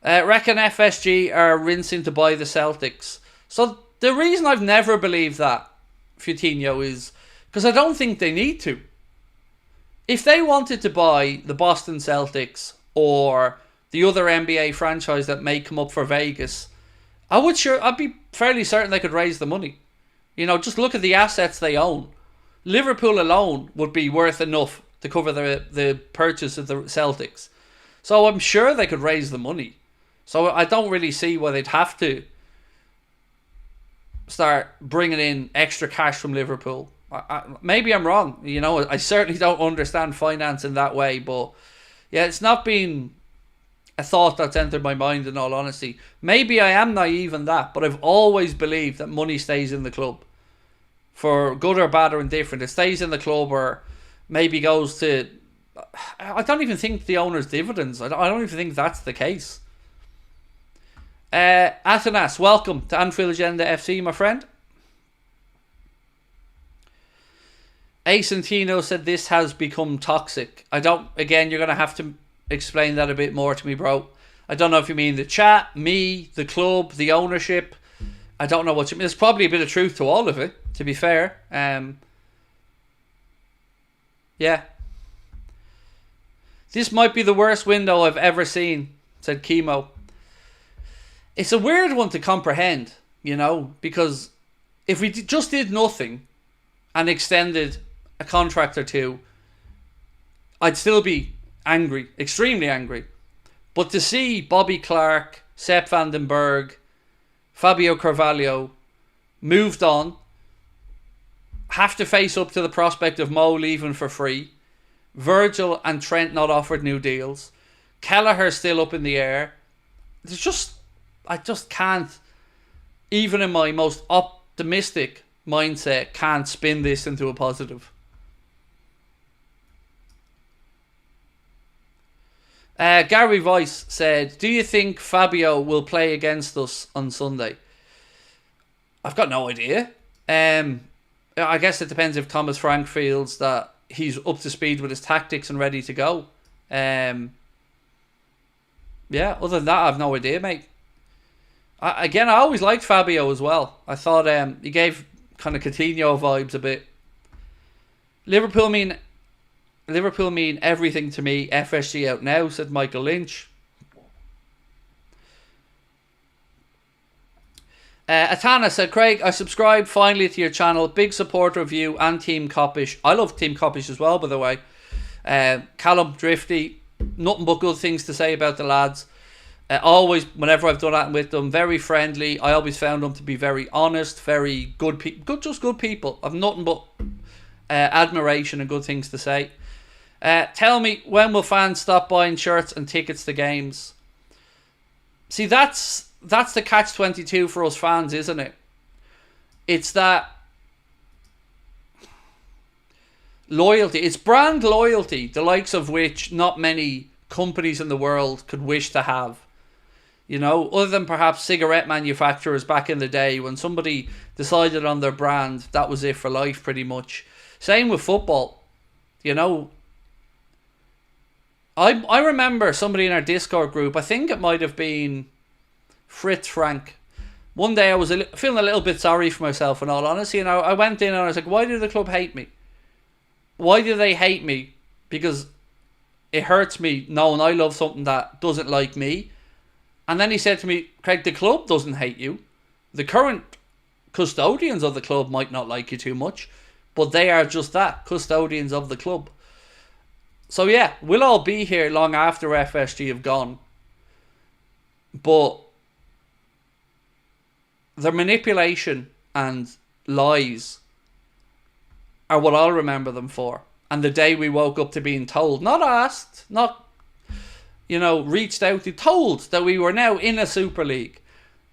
A: Reckon FSG are rinsing to buy the Celtics. So the reason I've never believed that, Coutinho, is because I don't think they need to. If they wanted to buy the Boston Celtics or the other NBA franchise that may come up for Vegas, I'd be fairly certain they could raise the money. You know, just look at the assets they own. Liverpool alone would be worth enough to cover the purchase of the Celtics. So I'm sure they could raise the money. So I don't really see why they'd have to start bringing in extra cash from Liverpool. Maybe I'm wrong. You know, I certainly don't understand finance in that way. But yeah, it's not been a thought that's entered my mind, in all honesty. Maybe I am naive in that, but I've always believed that money stays in the club. For good or bad or indifferent, it stays in the club or maybe goes to... I don't even think the owner's dividends. I don't even think that's the case. Athanas, welcome to Anfield Agenda FC, my friend. Acentino said this has become toxic. Again, you're going to have to explain that a bit more to me, bro. I don't know if you mean the chat, me, the club, the ownership. I don't know what you mean. There's probably a bit of truth to all of it, to be fair. Yeah. This might be the worst window I've ever seen, said Chemo. It's a weird one to comprehend, you know, because if we just did nothing and extended a contract or two, I'd still be angry, extremely angry. But to see Bobby Clark, Sepp van den Berg, Fabio Carvalho moved on, have to face up to the prospect of Mo leaving for free, Virgil and Trent not offered new deals, Kelleher still up in the air. I just can't, even in my most optimistic mindset, can't spin this into a positive. Gary Weiss said, do you think Fabio will play against us on Sunday? I've got no idea. I guess it depends if Thomas Frank feels that he's up to speed with his tactics and ready to go. Yeah, other than that, I've no idea, mate. I always liked Fabio as well. I thought he gave kind of Coutinho vibes a bit. Liverpool mean everything to me. FSG out now, said Michael Lynch. Atana said, Craig, I subscribed finally to your channel. Big supporter of you and Team Coppish. I love Team Coppish as well, by the way. Callum Drifty, nothing but good things to say about the lads. Always, whenever I've done that with them, very friendly. I always found them to be very honest, very good people. Just good people. I've nothing but admiration and good things to say. Tell me, when will fans stop buying shirts and tickets to games? See, that's the catch-22 for us fans, isn't it? It's that loyalty. It's brand loyalty, the likes of which not many companies in the world could wish to have. You know, other than perhaps cigarette manufacturers back in the day, when somebody decided on their brand, that was it for life pretty much. Same with football. You know, I remember somebody in our Discord group, I think it might have been Fritz Frank. One day I was feeling a little bit sorry for myself, in all honesty, and I went in and I was like, why do the club hate me? Why do they hate me? Because it hurts me knowing I love something that doesn't like me. And then he said to me, Craig, the club doesn't hate you. The current custodians of the club might not like you too much, but they are just that, custodians of the club. So yeah, we'll all be here long after FSG have gone. But their manipulation and lies are what I'll remember them for. And the day we woke up to being told, not asked, not, you know, reached out to, told that we were now in a Super League.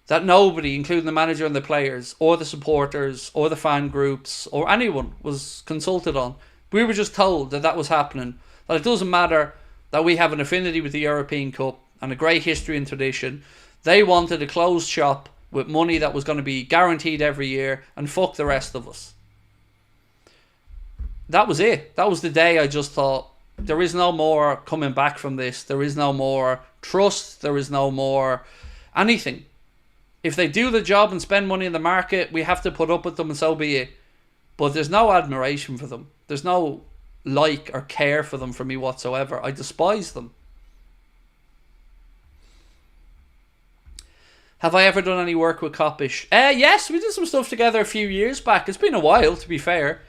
A: That nobody, including the manager and the players, or the supporters, or the fan groups, or anyone was consulted on. We were just told that that was happening. That it doesn't matter that we have an affinity with the European Cup and a great history and tradition. They wanted a closed shop with money that was going to be guaranteed every year, and fuck the rest of us. That was it. That was the day I just thought, there is no more coming back from this. There is no more trust. There is no more anything. If they do the job and spend money in the market, we have to put up with them, and so be it. But there's no admiration for them. There's no like or care for them from me whatsoever. I despise them. Have I ever done any work with Coppish? Yes, we did some stuff together a few years back. It's been a while, to be fair.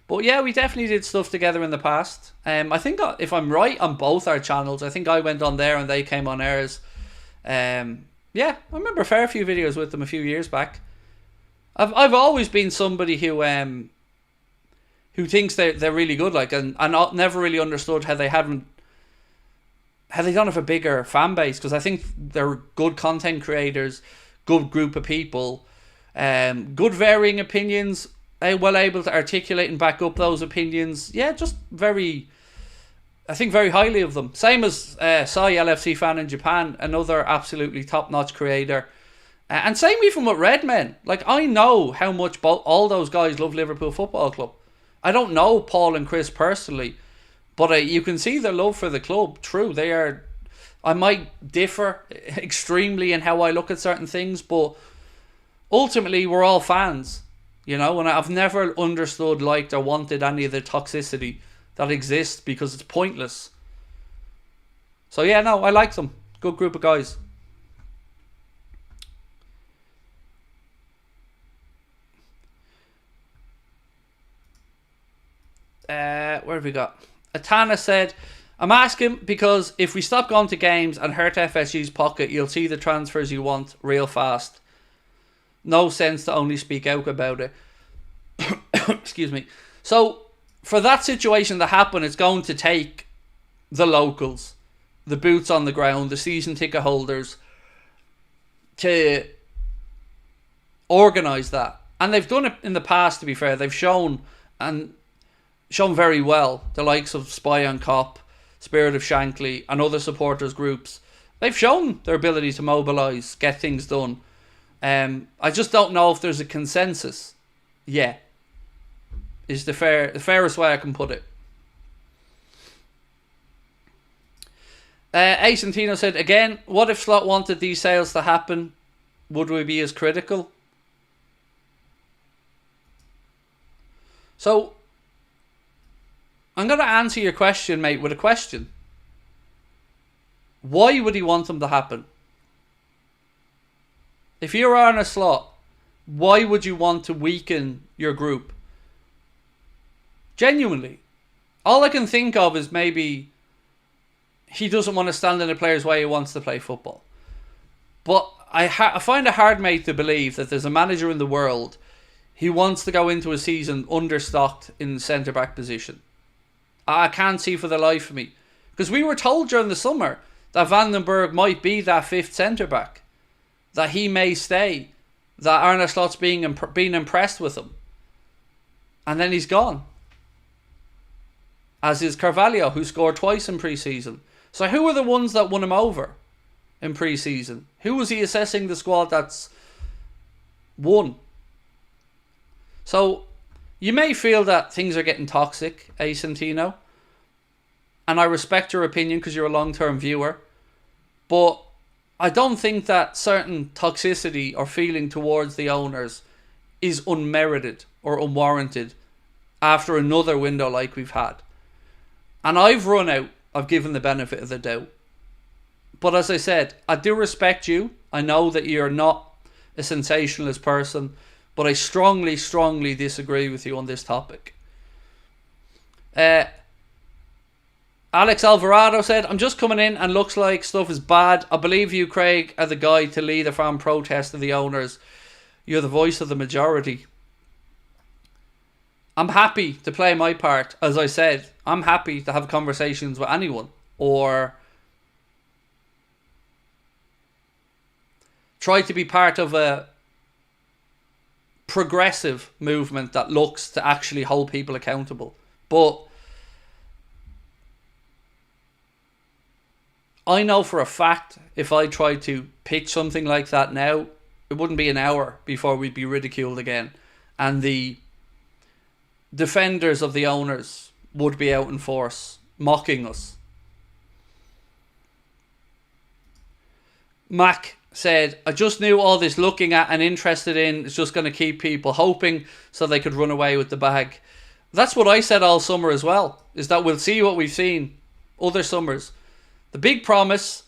A: But yeah, we definitely did stuff together in the past. I think, if I'm right, on both our channels. I think I went on there and they came on ours. Yeah, I remember a fair few videos with them a few years back. I've always been somebody who thinks they're really good, like, and I never really understood how they don't have a bigger fan base, because I think they're good content creators, good group of people, good varying opinions, well able to articulate and back up those opinions. Yeah, just I think very highly of them. Same as Sai LFC fan in Japan, another absolutely top-notch creator. And same even with Redmen. Like, I know how much all those guys love Liverpool Football Club. I don't know Paul and Chris personally, but you can see their love for the club. True, they are. I might differ extremely in how I look at certain things, but ultimately we're all fans, you know. And I've never understood, liked, or wanted any of the toxicity that exists, because it's pointless. So yeah, no, I like them. Good group of guys. Where have we got? Atana said, I'm asking because if we stop going to games and hurt FSG's pocket, you'll see the transfers you want real fast. No sense to only speak out about it. Excuse me. So, for that situation to happen, it's going to take the locals, the boots on the ground, the season ticket holders, to organise that. And they've done it in the past, to be fair. They've shown very well, the likes of Spy on Cop, Spirit of Shankly, and other supporters groups. They've shown their ability to mobilise, get things done. I just don't know if there's a consensus yet, is the fairest way I can put it. Ace and Tino said, again, what if Slot wanted these sales to happen? Would we be as critical? So, I'm going to answer your question, mate, with a question. Why would he want them to happen? If you're on a Slot, why would you want to weaken your group? Genuinely. All I can think of is maybe he doesn't want to stand in a player's way who wants to play football. But I find it hard, mate, to believe that there's a manager in the world who wants to go into a season understocked in the centre-back position. I can't see for the life of me. Because we were told during the summer that Vandenberg might be that fifth centre-back. That he may stay. that Arne Slot's being impressed with him. And then he's gone. As is Carvalho, who scored twice in pre-season. So who are the ones that won him over in pre-season? Who was he assessing the squad that's won? So you may feel that things are getting toxic, Santino. And I respect your opinion because you're a long-term viewer. But I don't think that certain toxicity or feeling towards the owners is unmerited or unwarranted after another window like we've had. And I've run out. I've given the benefit of the doubt. But as I said, I do respect you. I know that you're not a sensationalist person, but I strongly, strongly disagree with you on this topic. Alex Alvarado said, I'm just coming in and looks like stuff is bad. I believe you, Craig, are the guy to lead a fan protest of the owners. You're the voice of the majority. I'm happy to play my part. As I said, I'm happy to have conversations with anyone or try to be part of a progressive movement that looks to actually hold people accountable. But I know for a fact if I tried to pitch something like that now, it wouldn't be an hour before we'd be ridiculed again. And the defenders of the owners would be out in force, mocking us. Mac said, I just knew all this looking at and interested in is just going to keep people hoping so they could run away with the bag. That's what I said all summer as well, is that we'll see what we've seen other summers. The big promise,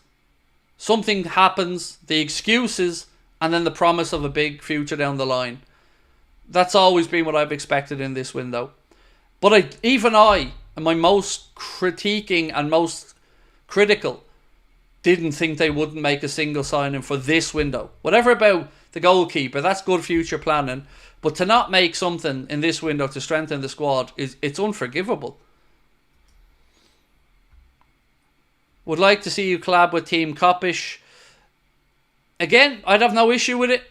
A: something happens, the excuses, and then the promise of a big future down the line. That's always been what I've expected in this window. But even I, and my most critiquing and most critical, didn't think they wouldn't make a single signing for this window. Whatever about the goalkeeper, that's good future planning. But to not make something in this window to strengthen the squad, it's unforgivable. Would like to see you collab with Team Coppish. Again, I'd have no issue with it.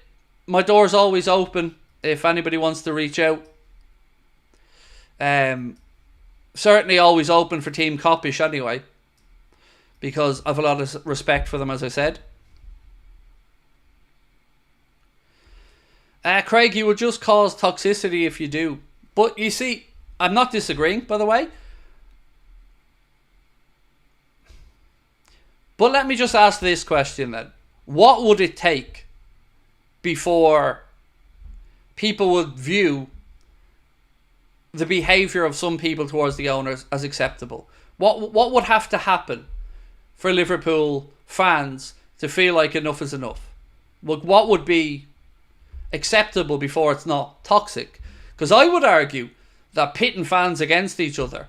A: My door's always open if anybody wants to reach out. Certainly always open for Team Coppish anyway, because I've a lot of respect for them, as I said. Craig, you would just cause toxicity if you do. But you see, I'm not disagreeing, by the way. But let me just ask this question then. What would it take before people would view the behaviour of some people towards the owners as acceptable? What would have to happen for Liverpool fans to feel like enough is enough? What would be acceptable before it's not toxic? Because I would argue that pitting fans against each other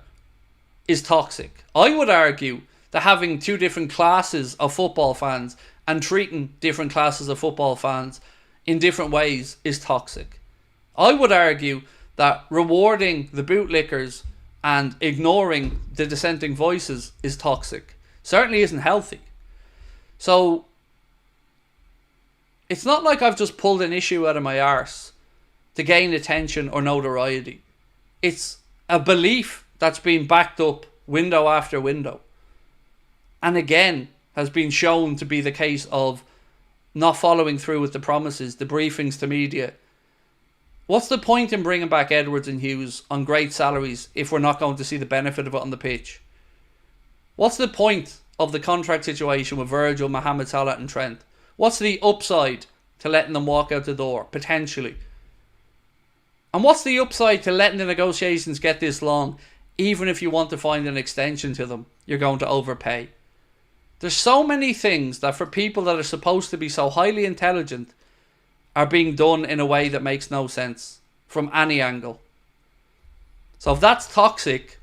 A: is toxic. I would argue that having two different classes of football fans and treating different classes of football fans in different ways is toxic. I would argue that rewarding the bootlickers and ignoring the dissenting voices is toxic. Certainly isn't healthy. So it's not like I've just pulled an issue out of my arse to gain attention or notoriety. It's a belief that's been backed up window after window. And again, has been shown to be the case of not following through with the promises, the briefings to media. What's the point in bringing back Edwards and Hughes on great salaries if we're not going to see the benefit of it on the pitch? What's the point of the contract situation with Virgil, Mohamed Salah and Trent? What's the upside to letting them walk out the door, potentially? And what's the upside to letting the negotiations get this long, even if you want to find an extension to them, you're going to overpay? There's so many things that for people that are supposed to be so highly intelligent are being done in a way that makes no sense from any angle. So if that's toxic,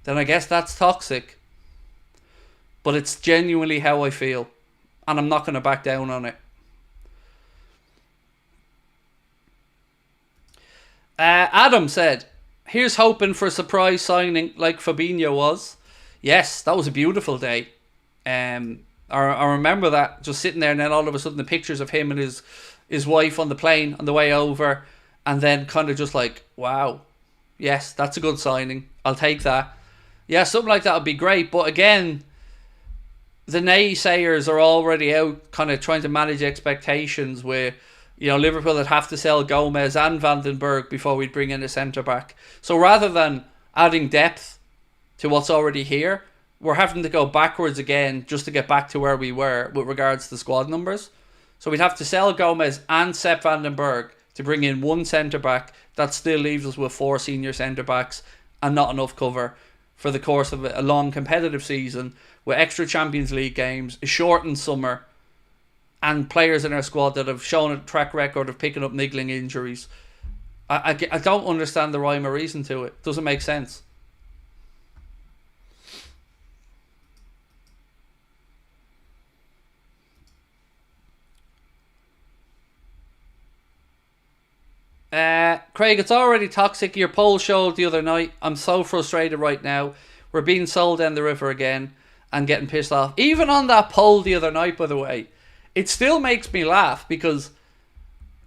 A: then I guess that's toxic. But it's genuinely how I feel. And I'm not going to back down on it. Adam said, here's hoping for a surprise signing like Fabinho was. Yes, that was a beautiful day. I I remember that, just sitting there, and then all of a sudden the pictures of him and his wife on the plane on the way over, and then kind of just like, wow, yes, that's a good signing. I'll take that. Yeah, something like that would be great. But again, the naysayers are already out kind of trying to manage expectations where, you know, Liverpool would have to sell Gomez and Vandenberg before we'd bring in a centre-back. So rather than adding depth to what's already here, we're having to go backwards again just to get back to where we were with regards to squad numbers. So we'd have to sell Gomez and Sepp Vandenberg to bring in one centre-back. That still leaves us with 4 senior centre-backs and not enough cover for the course of a long competitive season with extra Champions League games, a shortened summer, and players in our squad that have shown a track record of picking up niggling injuries. I don't understand the rhyme or reason to it. Doesn't make sense. Craig, it's already toxic. Your poll showed the other night. I'm so frustrated right now. We're being sold down the river again and getting pissed off. Even on that poll the other night, by the way, it still makes me laugh because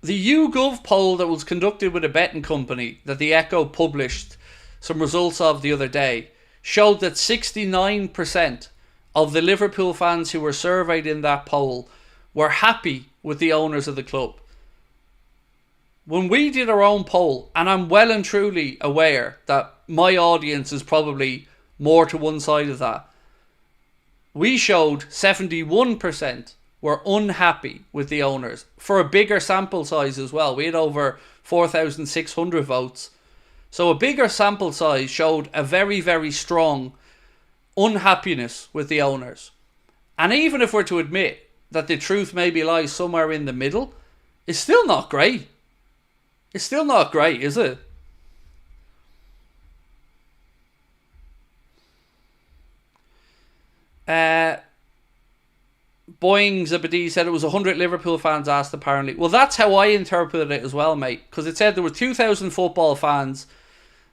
A: the YouGov poll that was conducted with a betting company that the Echo published some results of the other day showed that 69% of the Liverpool fans who were surveyed in that poll were happy with the owners of the club. When we did our own poll, and I'm well and truly aware that my audience is probably more to one side of that, we showed 71% were unhappy with the owners for a bigger sample size as well. We had over 4,600 votes. So a bigger sample size showed a very, very strong unhappiness with the owners. And even if we're to admit that the truth maybe lies somewhere in the middle, it's still not great. It's still not great, is it? Boeing Zabadi said it was 100 Liverpool fans asked, apparently. Well, that's how I interpreted it as well, mate. Because it said there were 2,000 football fans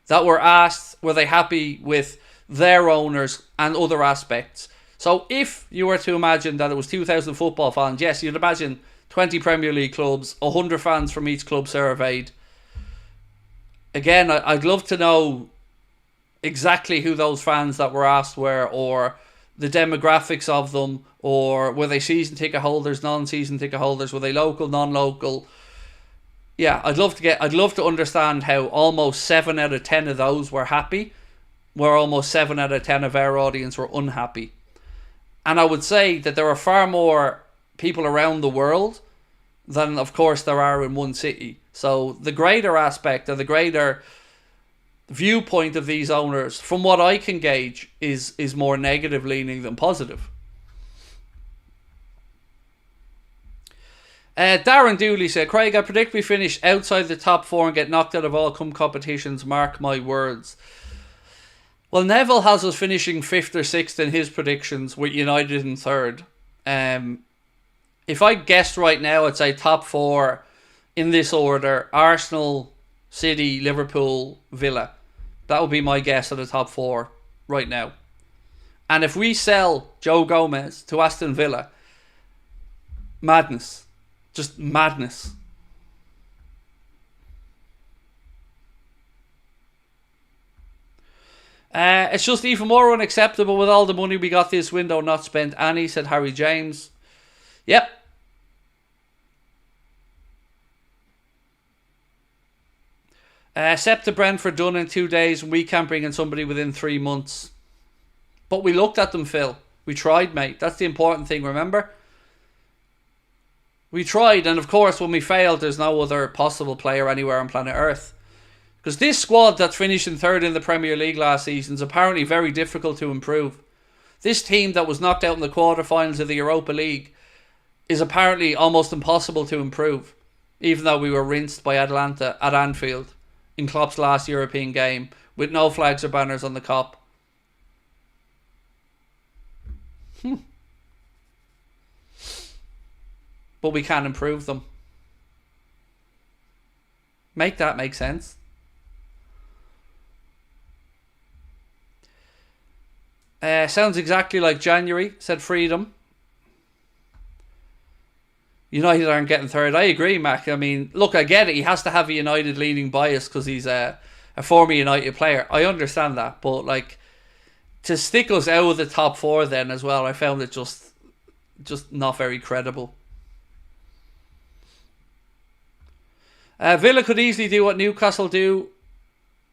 A: that were asked, were they happy with their owners and other aspects. So if you were to imagine that it was 2,000 football fans, yes, you'd imagine 20 Premier League clubs, 100 fans from each club surveyed. Again, I'd love to know exactly who those fans that were asked were, or the demographics of them, or were they season ticket holders, non-season ticket holders, were they local, non-local? Yeah, I'd love to understand how almost 7 out of 10 of those were happy, where almost 7 out of 10 of our audience were unhappy. And I would say that there are far more people around the world than, of course, there are in one city. So the greater aspect, or the greater viewpoint of these owners, from what I can gauge, is more negative leaning than positive. Darren Dooley said, Craig, I predict we finish outside the top 4 and get knocked out of all competitions. Mark my words. Well, Neville has us finishing 5th or 6th in his predictions, with United in 3rd. If I guessed right now, I'd say top 4 in this order: Arsenal, City, Liverpool, Villa. That would be my guess at the top 4 right now. And if we sell Joe Gomez to Aston Villa, madness. Just madness. It's just even more unacceptable with all the money we got this window not spent. Annie, said Harry James. Yep. Sepp to Brentford done in 2 days, and we can't bring in somebody within 3 months. But we looked at them, Phil. We tried, mate. That's the important thing, remember? We tried, and of course when we failed, there's no other possible player anywhere on planet Earth. Because this squad that finished in 3rd in the Premier League last season is apparently very difficult to improve. This team that was knocked out in the quarterfinals of the Europa League is apparently almost impossible to improve, even though we were rinsed by Atalanta at Anfield in Klopp's last European game with no flags or banners on the Kop. But we can't improve them. Make that make sense. Sounds exactly like January, said Freedom. United aren't getting third. I agree, Mac. I mean, look, I get it. He has to have a United leaning bias because he's a former United player. I understand that. But, like, to stick us out of the top four then as well, I found it just not very credible. Villa could easily do what Newcastle do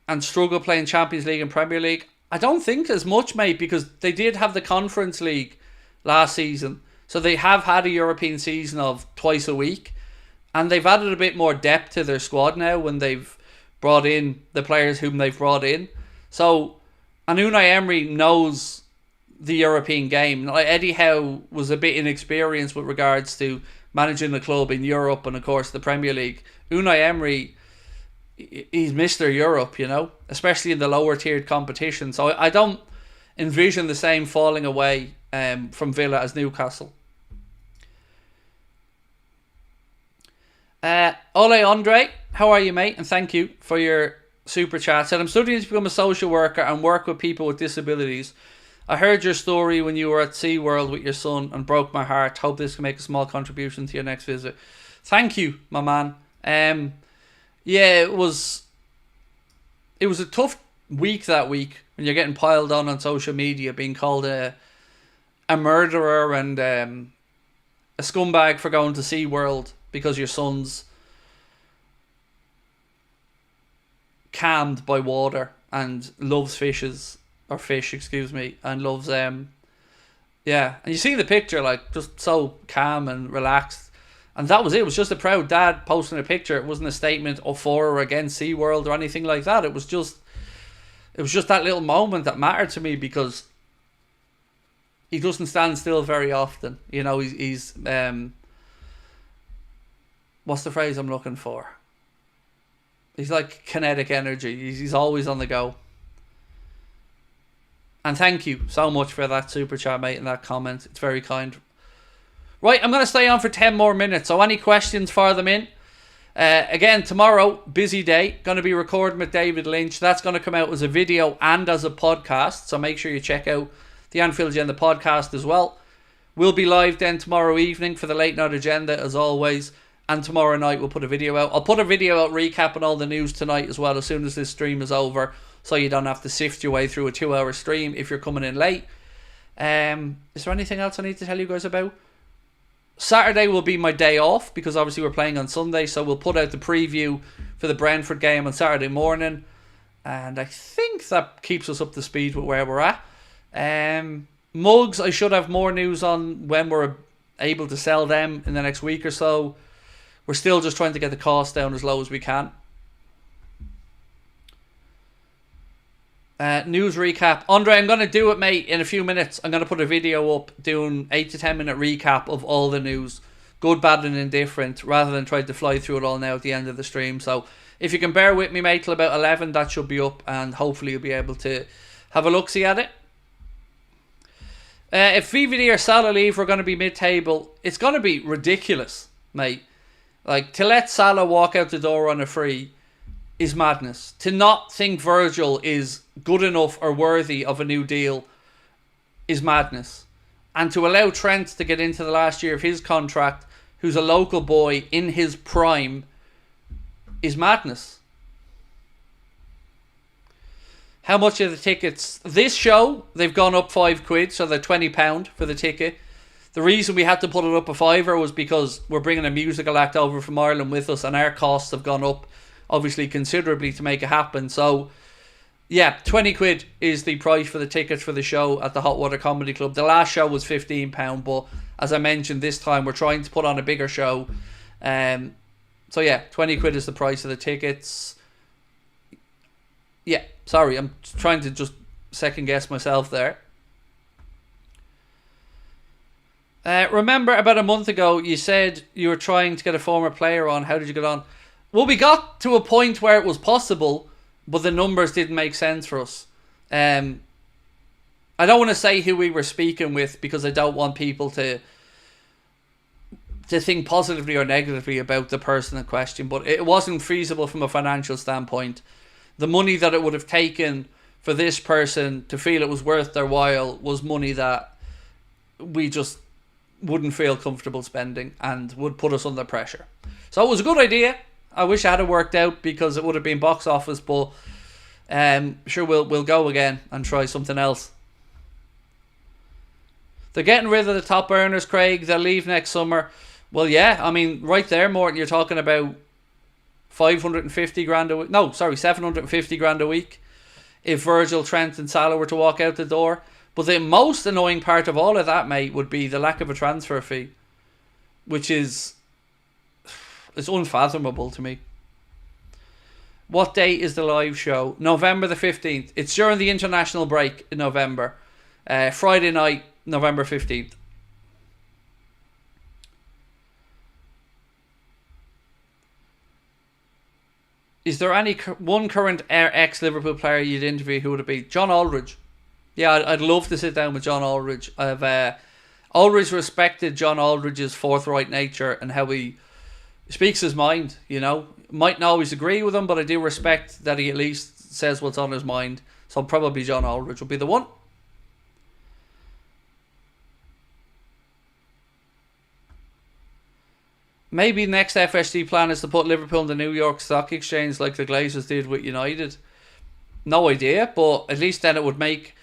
A: and struggle playing Champions League and Premier League. I don't think as much, mate, because they did have the Conference League last season. So they have had a European season of twice a week. And they've added a bit more depth to their squad now when they've brought in the players whom they've brought in. So, and Unai Emery knows the European game. Like, Eddie Howe was a bit inexperienced with regards to managing the club in Europe and, of course, the Premier League. Unai Emery, he's Mr. Europe, you know, especially in the lower tiered competition. So I don't envision the same falling away from Villa as Newcastle. Ole Andre, how are you, mate? And thank you for your super chat. Said, I'm studying to become a social worker and work with people with disabilities. I heard your story when you were at SeaWorld with your son and broke my heart. Hope this can make a small contribution to your next visit. Thank you, my man. Yeah, it was a tough week that week when you're getting piled on social media, being called a murderer and a scumbag for going to SeaWorld because your son's calmed by water and loves fish, and loves yeah, and you see the picture, like, just so calm and relaxed. And that was it. It was just a proud dad posting a picture. It wasn't a statement of for or against SeaWorld or anything like that. It was just that little moment that mattered to me because he doesn't stand still very often. You know, he's what's the phrase I'm looking for? He's like kinetic energy. He's always on the go. And thank you so much for that super chat, mate, and that comment. It's very kind. Right, I'm going to stay on for 10 more minutes, so any questions, fire them in. Again, tomorrow, busy day. Going to be recording with David Lynch. That's going to come out as a video and as a podcast, so make sure you check out the Anfield Agenda podcast as well. We'll be live then tomorrow evening for the late night agenda, as always. And tomorrow night, we'll put a video out. I'll put a video out recapping all the news tonight as well as soon as this stream is over, so you don't have to sift your way through a 2-hour stream if you're coming in late. Is there anything else I need to tell you guys about? Saturday will be my day off because obviously we're playing on Sunday, so we'll put out the preview for the Brentford game on Saturday morning, and I think that keeps us up to speed with where we're at. Mugs, I should have more news on when we're able to sell them in the next week or so. We're still just trying to get the cost down as low as we can. News recap. Andre, I'm going to do it, mate, in a few minutes. I'm going to put a video up doing 8 to 10 minute recap of all the news. Good, bad and indifferent, rather than trying to fly through it all now at the end of the stream. So if you can bear with me, mate, till about 11, that should be up, and hopefully you'll be able to have a look-see at it. If VVD or Salah leave, we're going to be mid-table. It's going to be ridiculous, mate. Like, to let Salah walk out the door on a free is madness. To not think Virgil is good enough or worthy of a new deal is madness. And to allow Trent to get into the last year of his contract, who's a local boy in his prime, is madness. How much are the tickets? This show, they've gone up £5, so they're £20 for the ticket. The reason we had to put it up a fiver was because we're bringing a musical act over from Ireland with us, and our costs have gone up obviously considerably to make it happen. So yeah, £20 is the price for the tickets for the show at the Hot Water Comedy Club. The last show was £15, but as I mentioned, this time we're trying to put on a bigger show. So yeah, £20 is the price of the tickets. Yeah, sorry, I'm trying to just second guess myself there. Remember about a month ago you said you were trying to get a former player on. How did you get on? Well, we got to a point where it was possible, but the numbers didn't make sense for us. I don't want to say who we were speaking with because I don't want people to think positively or negatively about the person in question, but it wasn't feasible from a financial standpoint. The money that it would have taken for this person to feel it was worth their while was money that we just wouldn't feel comfortable spending and would put us under pressure. So it was a good idea. I wish I had it worked out because it would have been box office, but sure, we'll go again and try something else. They're getting rid of the top earners, Craig. They'll leave next summer. Well, yeah, I mean, right there, Morton, you're talking about 550 grand a week. No, sorry, 750 grand a week if Virgil, Trent and Salah were to walk out the door. But the most annoying part of all of that, mate, would be the lack of a transfer fee, which is it's unfathomable to me. What date is the live show? November the 15th. It's during the international break in November. Friday night, November 15th. Is there any one current ex-Liverpool player you'd interview? Who would it be? John Aldridge. Yeah, I'd love to sit down with John Aldridge. I've always respected John Aldridge's forthright nature and how he speaks his mind, you know. Might not always agree with him, but I do respect that he at least says what's on his mind. So probably John Aldridge would be the one. Maybe next FSG plan is to put Liverpool in the New York Stock Exchange like the Glazers did with United. No idea, but at least then it would make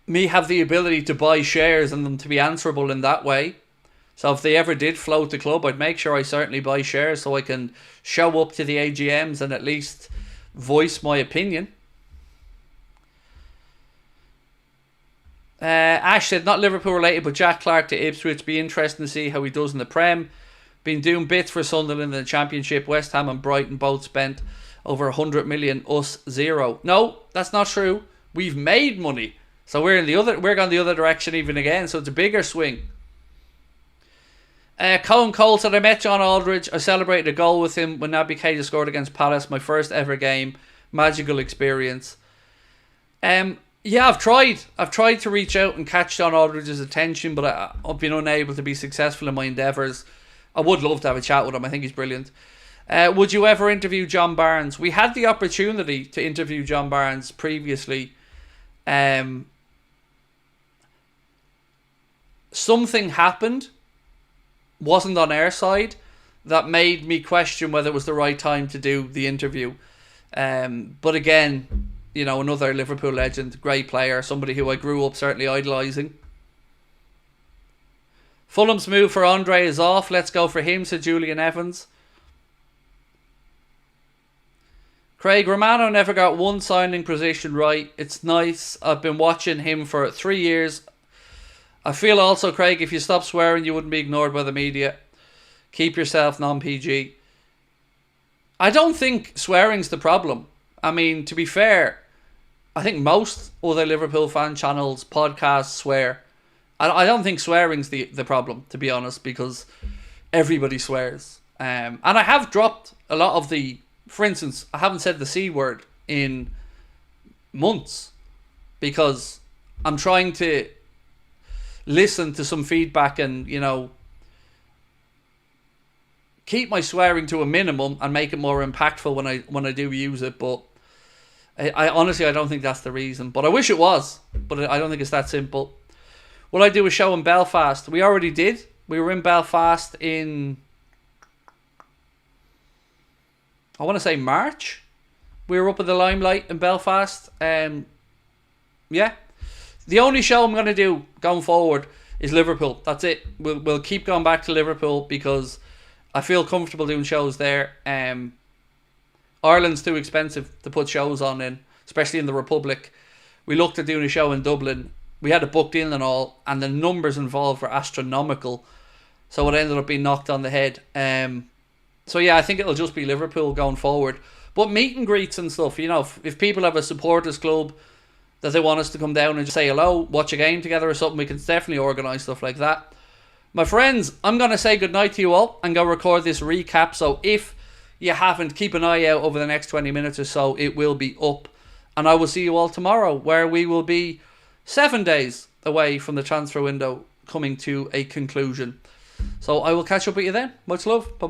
A: me have the ability to buy shares and them to be answerable in that way. So if they ever did float the club, I'd make sure I certainly buy shares so I can show up to the AGMs and at least voice my opinion. Ash said, not Liverpool related, but Jack Clark to Ipswich. Be interesting to see how he does in the Prem. Been doing bits for Sunderland in the Championship. West Ham and Brighton both spent over 100 million, us 0. No, that's not true. We've made money. So we're going the other direction even again. So it's a bigger swing. Colin Cole said, I met John Aldridge. I celebrated a goal with him when Naby Keita scored against Palace. My first ever game. Magical experience. Yeah, I've tried to reach out and catch John Aldridge's attention, but I've been unable to be successful in my endeavours. I would love to have a chat with him. I think he's brilliant. Would you ever interview John Barnes? We had the opportunity to interview John Barnes previously. Something happened, wasn't on our side, that made me question whether it was the right time to do the interview. But again, you know, another Liverpool legend, great player, somebody who I grew up certainly idolising. Fulham's move for Andre is off. Let's go for him, said Julian Evans. Craig, Romano never got one signing position right. It's nice. I've been watching him for 3 years. I feel also, Craig, if you stop swearing, you wouldn't be ignored by the media. Keep yourself non-PG. I don't think swearing's the problem. I mean, to be fair, I think most other Liverpool fan channels, podcasts swear. I don't think swearing's the problem, to be honest, because everybody swears. And I have dropped a lot of the... For instance, I haven't said the C word in months because I'm trying to listen to some feedback and, you know, keep my swearing to a minimum and make it more impactful when I do use it. But I honestly, I don't think that's the reason. But I wish it was. But I don't think it's that simple. Will I do a show in Belfast? We already did. We were in Belfast in, I want to say March. We were up at the Limelight in Belfast. Yeah. The only show I'm going to do going forward is Liverpool. That's it. We'll keep going back to Liverpool because I feel comfortable doing shows there. Ireland's too expensive to put shows on in, especially in the Republic. We looked at doing a show in Dublin. We had it booked in and all, and the numbers involved were astronomical. So it ended up being knocked on the head. So yeah, I think it'll just be Liverpool going forward. But meet and greets and stuff, you know, if people have a supporters club that they want us to come down and just say hello, watch a game together or something, we can definitely organise stuff like that. My friends, I'm going to say goodnight to you all and go record this recap. So if you haven't, keep an eye out over the next 20 minutes or so. It will be up. And I will see you all tomorrow, where we will be 7 days away from the transfer window coming to a conclusion. So I will catch up with you then. Much love. Bye-bye.